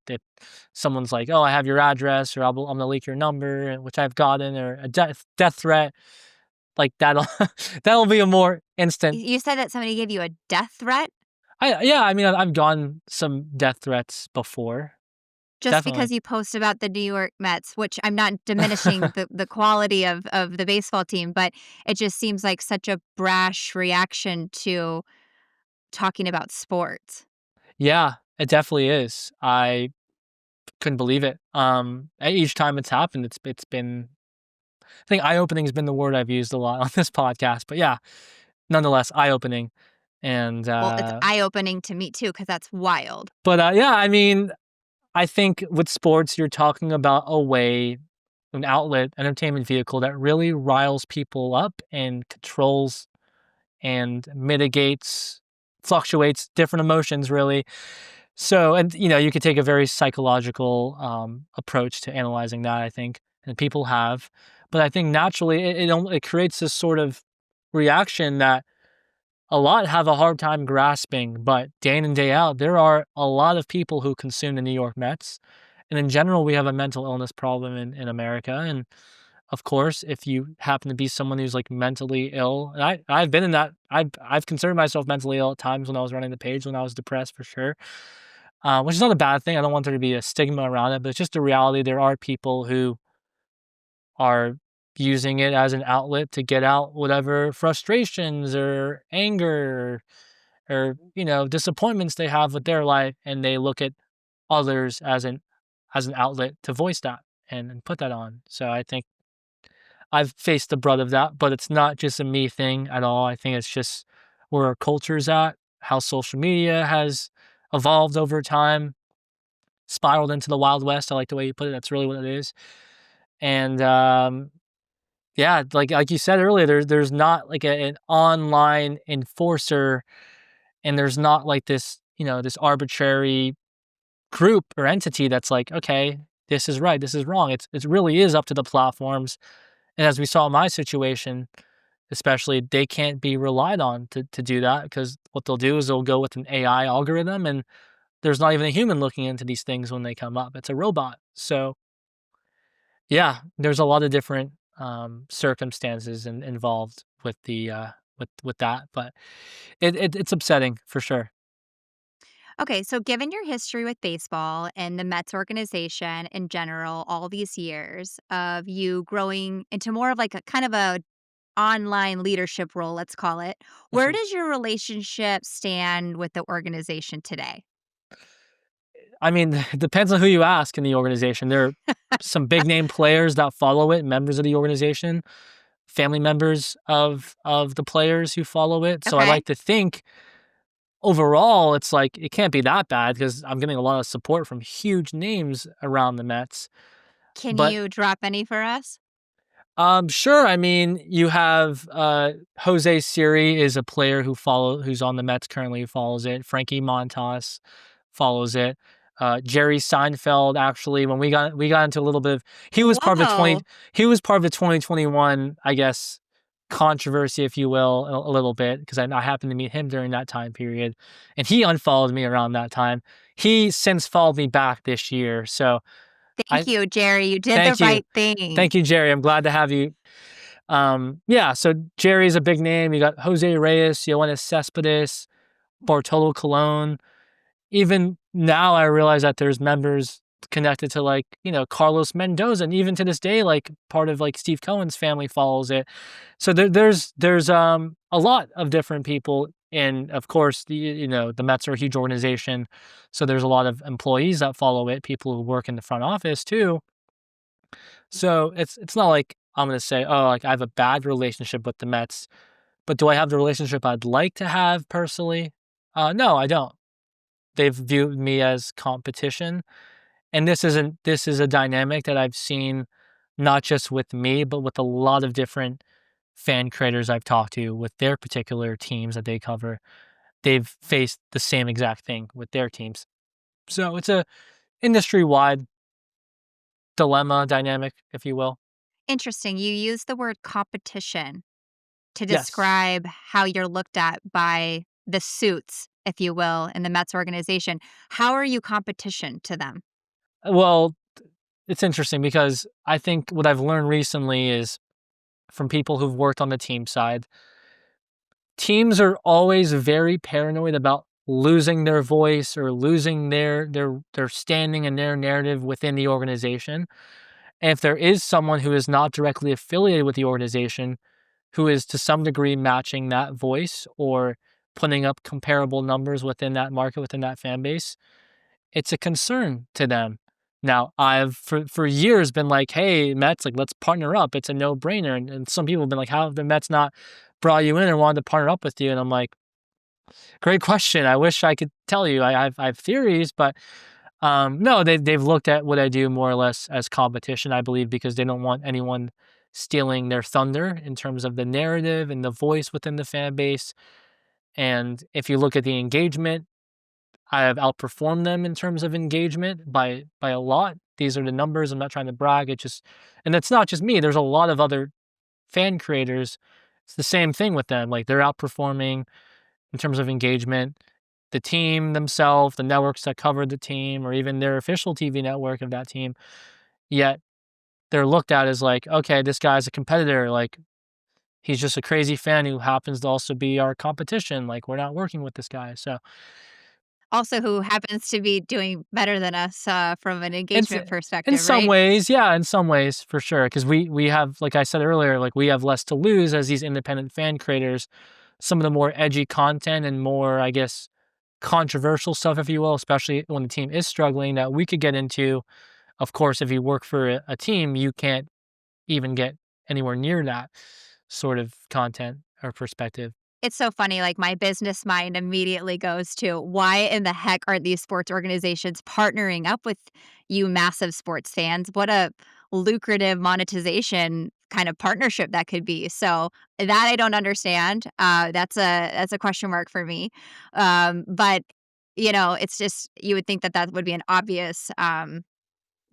someone's like, "Oh, I have your address," or I'm gonna leak your number," which I've gotten, or a death threat, like, that'll that'll be a more instant. You said that somebody gave you a death threat Yeah, I mean, I've gotten some death threats before, just because definitely. you post about the New York Mets, which I'm not diminishing the quality of the baseball team, but it just seems like such a brash reaction to talking about sports. Yeah, it definitely is. I couldn't believe it. Each time it's happened, it's been, I think eye-opening has been the word I've used a lot on this podcast, but yeah, nonetheless, eye-opening, and, Well, it's eye-opening to me too, because that's wild. yeah, I mean, I think with sports, you're talking about a way, an outlet, entertainment vehicle that really riles people up and controls and mitigates, fluctuates different emotions really. So, and you could take a very psychological approach to analyzing that, I think, and people have. But I think naturally it creates this sort of reaction that a lot have a hard time grasping. But day in and day out, there are a lot of people who consume the New York Mets. And in general, we have a mental illness problem in America. And of course, if you happen to be someone who's like mentally ill, and I've been in that, I've considered myself mentally ill at times when I was running the page, when I was depressed for sure, which is not a bad thing. I don't want there to be a stigma around it, but it's just a reality. There are people who are using it as an outlet to get out whatever frustrations or anger or disappointments they have with their life, and they look at others as an outlet to voice that and put that on. So I think I've faced the brunt of that, but it's not just a me thing at all. I think it's just where our culture's at, how social media has evolved over time, spiraled into the Wild West. I like the way you put it. That's really what it is. And yeah, like you said earlier, there's not like an online enforcer, and there's not like this this arbitrary group or entity that's like, okay, this is right, this is wrong. It really is up to the platforms. And as we saw in my situation, especially, they can't be relied on to do that, because what they'll do is they'll go with an AI algorithm, and there's not even a human looking into these things when they come up. It's a robot. So yeah, there's a lot of different circumstances involved with the with that, but it's upsetting for sure. Okay, so given your history with baseball and the Mets organization in general, all these years of you growing into more of like a kind of a online leadership role, let's call it, where Mhm. does your relationship stand with the organization today? I mean, it depends on who you ask in the organization. There are some big name players that follow it, members of the organization, family members of the players who follow it. So I Okay. like to think overall it's like it can't be that bad, because I'm getting a lot of support from huge names around the Mets. Can But you drop any for us? sure. I mean, you have Jose Siri is a player who's on the Mets currently, who follows it. Frankie Montas follows it. Jerry Seinfeld, actually, when we got into a little bit of, he was part of the Whoa. 2021, I guess, controversy, if you will, a little bit, because I happened to meet him during that time period, and he unfollowed me around that time. He since followed me back this year, so Thank I you, Jerry. You did the thank you. right thing. Thank you, Jerry. I'm glad to have you. Yeah, so Jerry's a big name. You got Jose Reyes, Yoenis Cespedes, Bartolo Colon. Even now, I realize that there's members connected to, like, Carlos Mendoza, and even to this day, like, part of like Steve Cohen's family follows it. So there's a lot of different people, and of course the Mets are a huge organization, so there's a lot of employees that follow it, people who work in the front office too. So it's not like I'm gonna say, oh, like I have a bad relationship with the Mets, but do I have the relationship I'd like to have personally? No, I don't. They've viewed me as competition, and this is a dynamic that I've seen not just with me, but with a lot of different fan creators I've talked to with their particular teams that they cover. They've faced the same exact thing with their teams. So it's a industry wide. dilemma dynamic, if you will. Interesting. You use the word competition to Yes. describe how you're looked at by the suits, if you will, in the Mets organization. How are you competition to them? Well, it's interesting because I think what I've learned recently is from people who've worked on the team side, teams are always very paranoid about losing their voice or losing their standing and their narrative within the organization. And if there is someone who is not directly affiliated with the organization, who is to some degree matching that voice or putting up comparable numbers within that market, within that fan base, it's a concern to them. Now, I've for years been like, "Hey, Mets, like let's partner up. It's a no-brainer." And some people have been like, "How have the Mets not brought you in and wanted to partner up with you?" And I'm like, "Great question. I wish I could tell you. I have theories, but no, they've looked at what I do more or less as competition, I believe, because they don't want anyone stealing their thunder in terms of the narrative and the voice within the fan base. And if you look at the engagement, I have outperformed them in terms of engagement by a lot. These are the numbers. I'm not trying to brag. It just, and it's not just me. There's a lot of other fan creators. It's the same thing with them. Like they're outperforming in terms of engagement. The team themselves, the networks that cover the team, or even their official TV network of that team. Yet they're looked at as like, okay, this guy's a competitor. Like he's just a crazy fan who happens to also be our competition. Like we're not working with this guy. So Also, who happens to be doing better than us from an And s engagement in perspective, some right? ways, yeah, in some ways, for sure, because we have, like I said earlier, like, we have less to lose as these independent fan creators. Some of the more edgy content and more, I guess, controversial stuff, if you will, especially when the team is struggling, that we could get into. Of course, if you work for a team, you can't even get anywhere near that sort of content or perspective. It's so funny, like, my business mind immediately goes to, why in the heck aren't these sports organizations partnering up with you massive sports fans? What a lucrative monetization kind of partnership that could be. So, that I don't understand. That's a question mark for me. But, it's just you would think that that would be an obvious,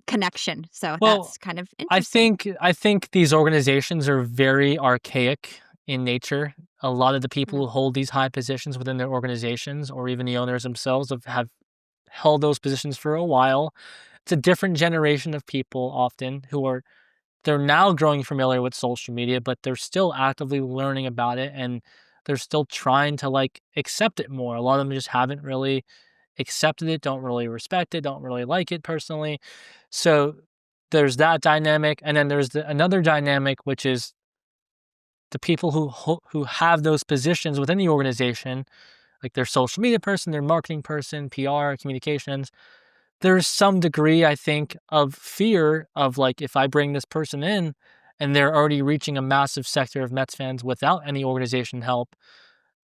connection. So, Well, that's kind of I interesting. think I think these organizations are very archaic in nature. A lot of the people Mhm. who hold these high positions within their organizations or even the owners themselves have held those positions for a while. It's a different generation of people often who are they're now growing familiar with social media, but they're still actively learning about it and they're still trying to like accept it more. A lot of them just haven't really accepted it, don't really respect it, don't really like it personally. So there's that dynamic, and then there's another dynamic, which is the people who have those positions within the organization, like their social media person, their marketing person, PR, communications. There's some degree, I think, of fear of like if I bring this person in and they're already reaching a massive sector of Mets fans without any organization help,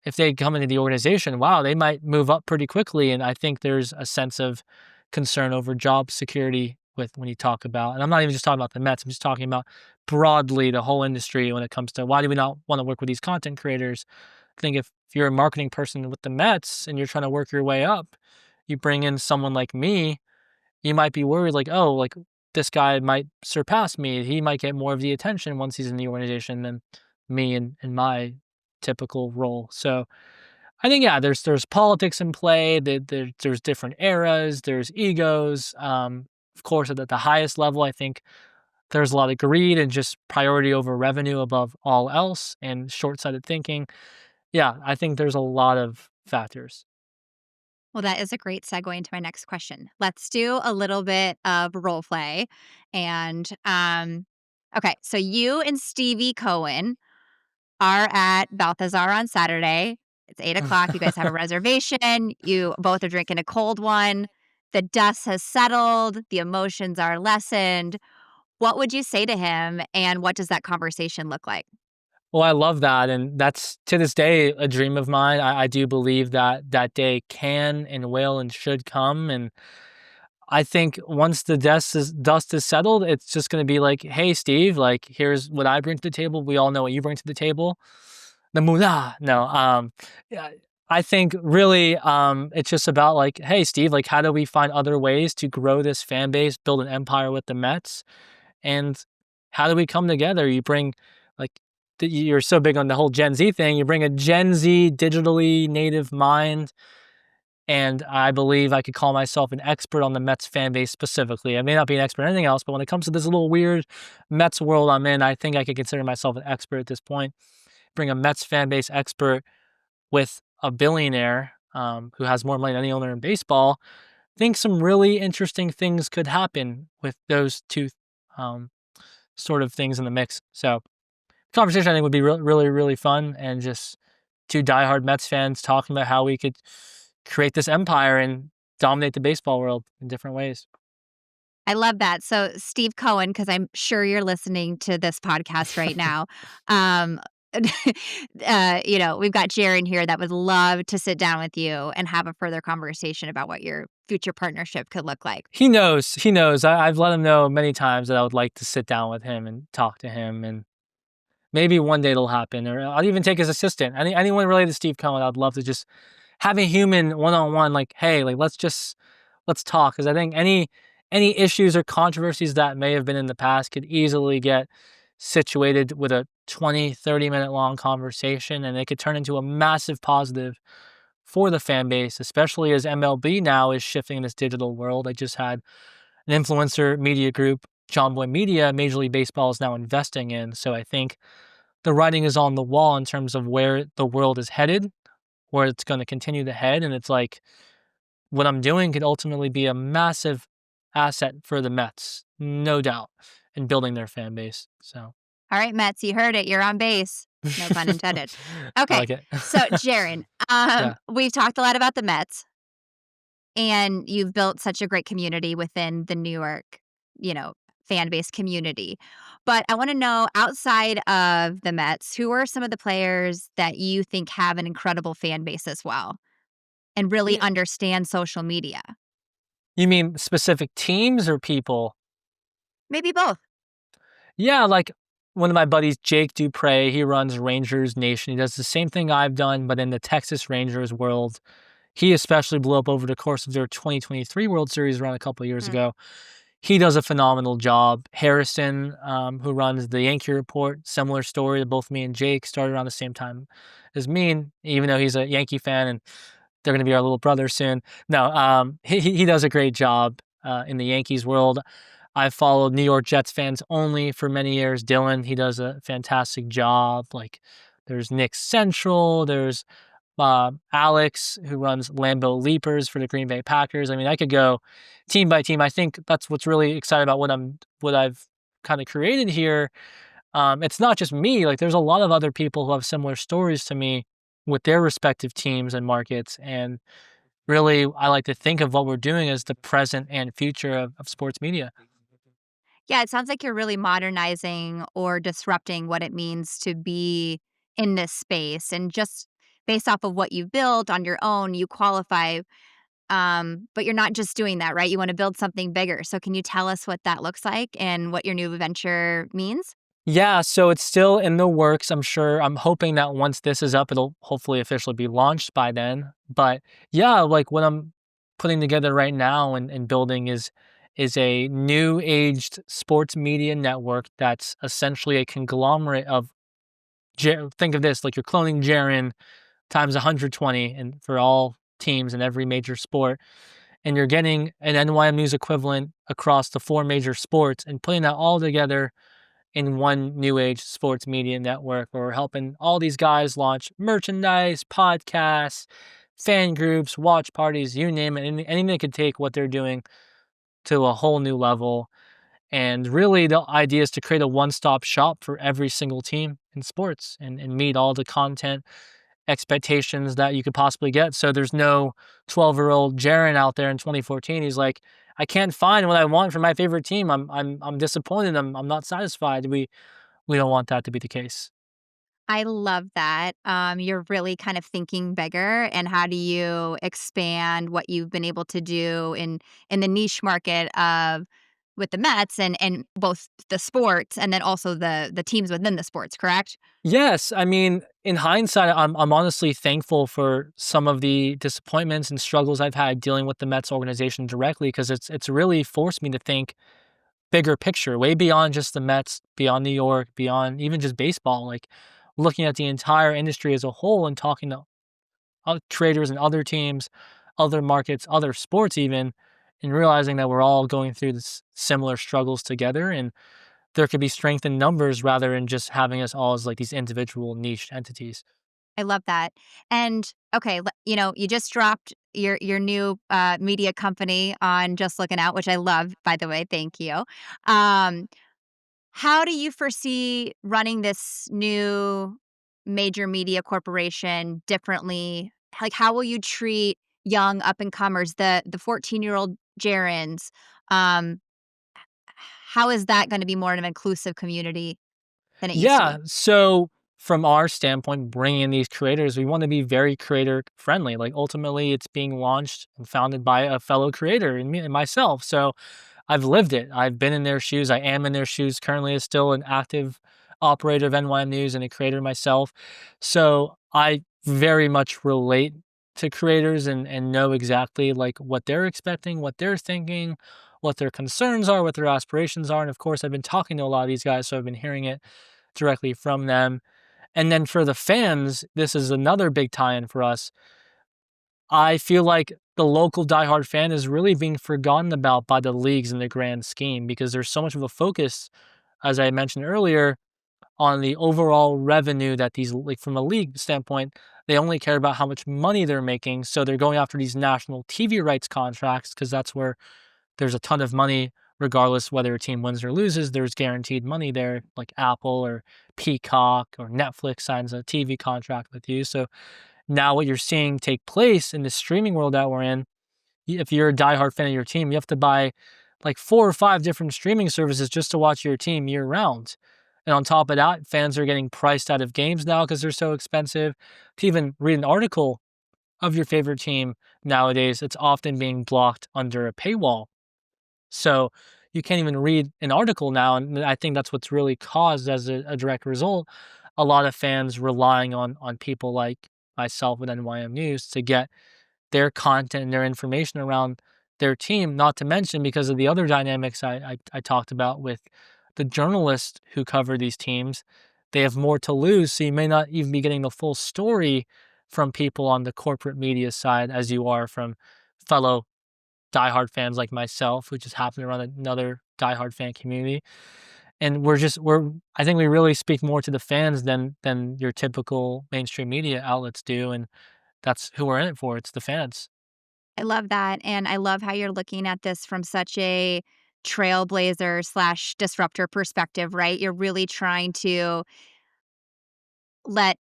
if they come into the organization, wow, they might move up pretty quickly. And I think there's a sense of concern over job security with when you talk about, and I'm not even just talking about the Mets, I'm just talking about broadly the whole industry when it comes to why do we not want to work with these content creators? I think if you're a marketing person with the Mets and you're trying to work your way up, you bring in someone like me, you might be worried like, oh, like this guy might surpass me. He might get more of the attention once he's in the organization than me in my typical role. So I think yeah, there's politics in play. There's different eras. There's egos. Of course, at the highest level, I think there's a lot of greed and just priority over revenue above all else, and short-sighted thinking. Yeah, I think there's a lot of factors. Well, that is a great segue into my next question. Let's do a little bit of role play. And okay, so you and Stevie Cohen are at Balthazar on Saturday. It's 8 o'clock. You guys have a reservation. You both are drinking a cold one. The dust has settled. The emotions are lessened. What would you say to him? And what does that conversation look like? Well, I love that, and that's to this day a dream of mine. I do believe that that day can and will and should come, and I think once the dust is settled, it's just gonna be like, "Hey, Steve, like, here's what I bring to the table. We all know what you bring to the table." The moolah. No, yeah, I think really, it's just about like, hey, Steve, like, how do we find other ways to grow this fan base, build an empire with the Mets, and how do we come together? You bring, like, you're so big on the whole Gen Z thing. You bring a Gen Z digitally native mind, and I believe I could call myself an expert on the Mets fan base specifically. I may not be an expert in anything else, but when it comes to this little weird Mets world I'm in, I think I could consider myself an expert at this point. Bring a Mets fan base expert with a billionaire who has more money than any owner in baseball. I think some really interesting things could happen with those two um, sort of things in the mix. So, conversation I think would be really, really fun, and just two diehard Mets fans talking about how we could create this empire and dominate the baseball world in different ways. I love that. So, Steve Cohen, because I'm sure you're listening to this podcast right now. Um, we've got Jaron here that would love to sit down with you and have a further conversation about what your future partnership could look like. He knows. He knows. I've let him know many times that I would like to sit down with him and talk to him, and maybe one day it'll happen. Or I'll even take his assistant. Anyone related to Steve Cohen, I'd love to just have a human one-on-one. Like, hey, like let's talk, because I think any issues or controversies that may have been in the past could easily get situated with a 20-30 minute long conversation, and it could turn into a massive positive for the fan base, especially as MLB now is shifting in this digital world. I just had an influencer media group, John Boy Media, Major League Baseball is now investing in. So I think the writing is on the wall in terms of where the world is headed, where it's going to continue to head. And it's like, what I'm doing could ultimately be a massive asset for the Mets, no doubt, in building their fan base. So All right, Mets, you heard it. You're on base. No pun intended. I Okay. like it. So, Jaron, Yeah. we've talked a lot about the Mets, and you've built such a great community within the New York, you know, fan base community. But I want to know, outside of the Mets, who are some of the players that you think have an incredible fan base as well and really Yeah. understand social media? You mean specific teams or people? Maybe both. Yeah, like one of my buddies, Jake Dupre, he runs Rangers Nation. He does the same thing I've done, but in the Texas Rangers world. He especially blew up over the course of their 2023 World Series around a couple of years Mm. ago. He does a phenomenal job. Harrison, who runs the Yankee Report, similar story to both me and Jake, started around the same time as me, and even though he's a Yankee fan and they're going to be our little brother soon. No, he does a great job in the Yankees world. I've followed New York Jets fans only for many years. Dylan, he does a fantastic job. Like, there's Nick Central, there's Alex, who runs Lambeau Leapers for the Green Bay Packers. I mean, I could go team by team. I think that's what's really exciting about what I've kind of created here. It's not just me. Like, there's a lot of other people who have similar stories to me with their respective teams and markets. And really, I like to think of what we're doing as the present and future of sports media. Yeah, it sounds like you're really modernizing or disrupting what it means to be in this space. And just based off of what you've built on your own, you qualify. But you're not just doing that, right? You want to build something bigger. So, can you tell us what that looks like and what your new venture means? Yeah, so it's still in the works. I'm hoping that once this is up, it'll hopefully officially be launched by then. But yeah, like what I'm putting together right now and building is a new aged sports media network that's essentially a conglomerate of think of this like you're cloning Jaron times 120 and for all teams in every major sport. And you're getting an NYM News equivalent across the four major sports and putting that all together in one new age sports media network where we're helping all these guys launch merchandise, podcasts, fan groups, watch parties, you name it, anything that could take what they're doing to a whole new level. And really, the idea is to create a one stop shop for every single team in sports and meet all the content expectations that you could possibly get. So there's no 12-year-old Jaron out there in 2014. He's like, I can't find what I want for my favorite team. I'm disappointed. I'm not satisfied. We don't want that to be the case. I love that. You're really kind of thinking bigger, and how do you expand what you've been able to do in the niche market of with the Mets and both the sports and then also the teams within the sports, correct? Yes, I mean, in hindsight, I'm honestly thankful for some of the disappointments and struggles I've had dealing with the Mets organization directly because it's really forced me to think bigger picture, way beyond just the Mets, beyond New York, beyond even just baseball, like looking at the entire industry as a whole and talking to traders and other teams, other markets, other sports even, and realizing that we're all going through this similar struggles together and there could be strength in numbers rather than just having us all as like these individual niche entities. I love that. And okay, you just dropped your new media company on Just Looking Out, which I love, by the way. Thank you. Um, how do you foresee running this new major media corporation differently? Like, how will you treat young up and comers, the 14-year-old Jarons? Um, how is that going to be more of an inclusive community than it used to Yeah. be? So from our standpoint, bringing in these creators, we want to be very creator friendly. Like ultimately, it's being launched and founded by a fellow creator and me and myself. So I've lived it. I've been in their shoes. I am in their shoes. Currently, is still an active operator of NYM News and a creator myself. So I very much relate to creators and know exactly like what they're expecting, what they're thinking, what their concerns are, what their aspirations are. And of course, I've been talking to a lot of these guys, so I've been hearing it directly from them. And then for the fans, this is another big tie-in for us. I feel like the local diehard fan is really being forgotten about by the leagues in the grand scheme because there's so much of a focus, as I mentioned earlier, on the overall revenue that these, like from a league standpoint, they only care about how much money they're making. So they're going after these national TV rights contracts because that's where there's a ton of money, regardless whether a team wins or loses. There's guaranteed money there, like Apple or Peacock or Netflix signs a TV contract with you. So now what you're seeing take place in the streaming world that we're in, if you're a diehard fan of your team, you have to buy like 4 or 5 different streaming services just to watch your team year round. And on top of that, fans are getting priced out of games now because they're so expensive. To even read an article of your favorite team nowadays, it's often being blocked under a paywall. So you can't even read an article now. And I think that's what's really caused as a direct result, a lot of fans relying on people like myself with NYM News to get their content and their information around their team, not to mention because of the other dynamics I talked about with the journalists who cover these teams. They have more to lose, so you may not even be getting the full story from people on the corporate media side as you are from fellow diehard fans like myself, who just happen to run another diehard fan community. And I think we really speak more to the fans than your typical mainstream media outlets do. And that's who we're in it for. It's the fans. I love that, and I love how you're looking at this from such a trailblazer slash disruptor perspective, right? You're really trying to let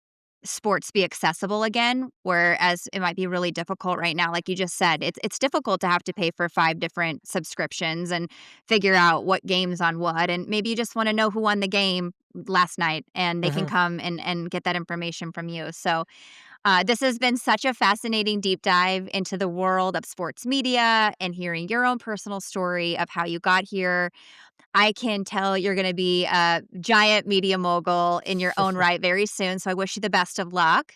sports be accessible again, whereas it might be really difficult right now. Like you just said, it's difficult to have to pay for 5 different subscriptions and figure out what games on what, and maybe you just wanna know who won the game last night, and they can Mhm. come and get that information from you. So this has been such a fascinating deep dive into the world of sports media and hearing your own personal story of how you got here. I can tell you're going to be a giant media mogul in your own right very soon. So I wish you the best of luck.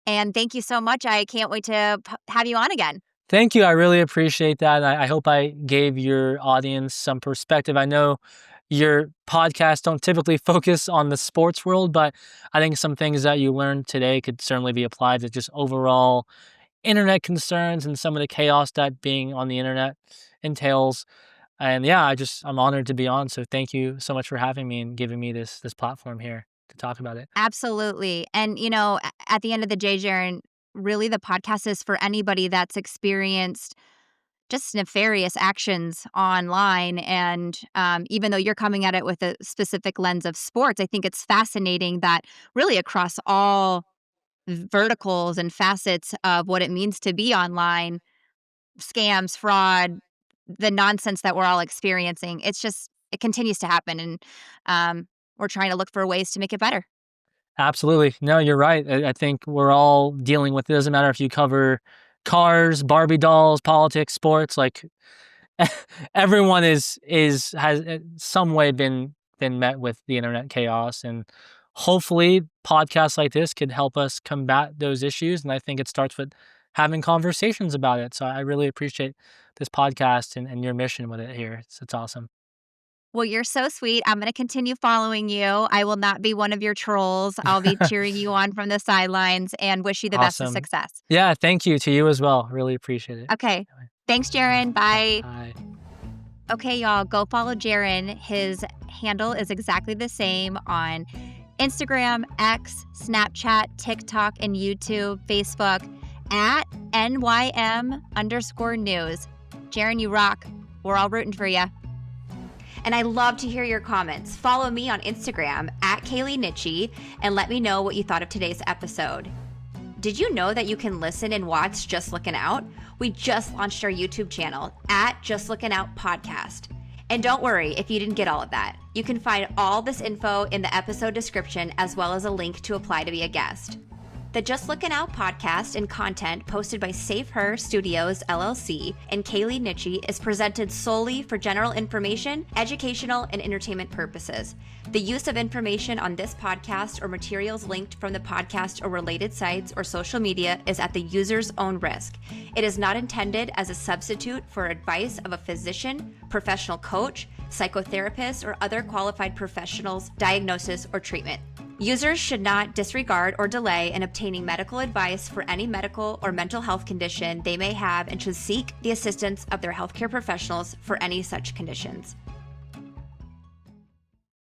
And thank you so much. I can't wait to have you on again. Thank you. I really appreciate that. I hope I gave your audience some perspective. I know your podcasts don't typically focus on the sports world, but I think some things that you learned today could certainly be applied to just overall internet concerns and some of the chaos that being on the internet entails. And yeah, I'm honored to be on. So thank you so much for having me and giving me this platform here to talk about it. Absolutely. And, at the end of the day, Jaron, really the podcast is for anybody that's experienced just nefarious actions online. And even though you're coming at it with a specific lens of sports, I think it's fascinating that really across all verticals and facets of what it means to be online, scams, fraud, the nonsense that we're all experiencing, it continues to happen. And we're trying to look for ways to make it better. Absolutely. No, you're right. I think we're all dealing with it. Doesn't matter if you cover cars, Barbie dolls, politics, sports, like everyone has in some way been met with the internet chaos, and hopefully podcasts like this could help us combat those issues. And I think it starts with having conversations about it. So I really appreciate this podcast and your mission with it here. It's awesome. Well, you're so sweet. I'm going to continue following you. I will not be one of your trolls. I'll be cheering you on from the sidelines and wish you the best of Awesome. success. Yeah, thank you to you as well. Really appreciate it. Okay. Anyway, Thanks, yeah. Jaron. Bye. Bye. Okay, y'all, go follow Jaron. His handle is exactly the same on Instagram, X, Snapchat, TikTok, and YouTube, Facebook at NYM_news. Jaron, you rock. We're all rooting for you. And I love to hear your comments. Follow me on Instagram at Kaylee Nitchie and let me know what you thought of today's episode. Did you know that you can listen and watch Just Lookin' Out? We just launched our YouTube channel at Just Lookin' Out Podcast. And don't worry if you didn't get all of that. You can find all this info in the episode description as well as a link to apply to be a guest. The Just Lookin' Out podcast and content posted by Safe Her Studios, LLC, and Kaylee Nitchie is presented solely for general information, educational, and entertainment purposes. The use of information on this podcast or materials linked from the podcast or related sites or social media is at the user's own risk. It is not intended as a substitute for advice of a physician, professional coach, psychotherapist, or other qualified professionals' diagnosis or treatment. Users should not disregard or delay in obtaining medical advice for any medical or mental health condition they may have and should seek the assistance of their healthcare professionals for any such conditions.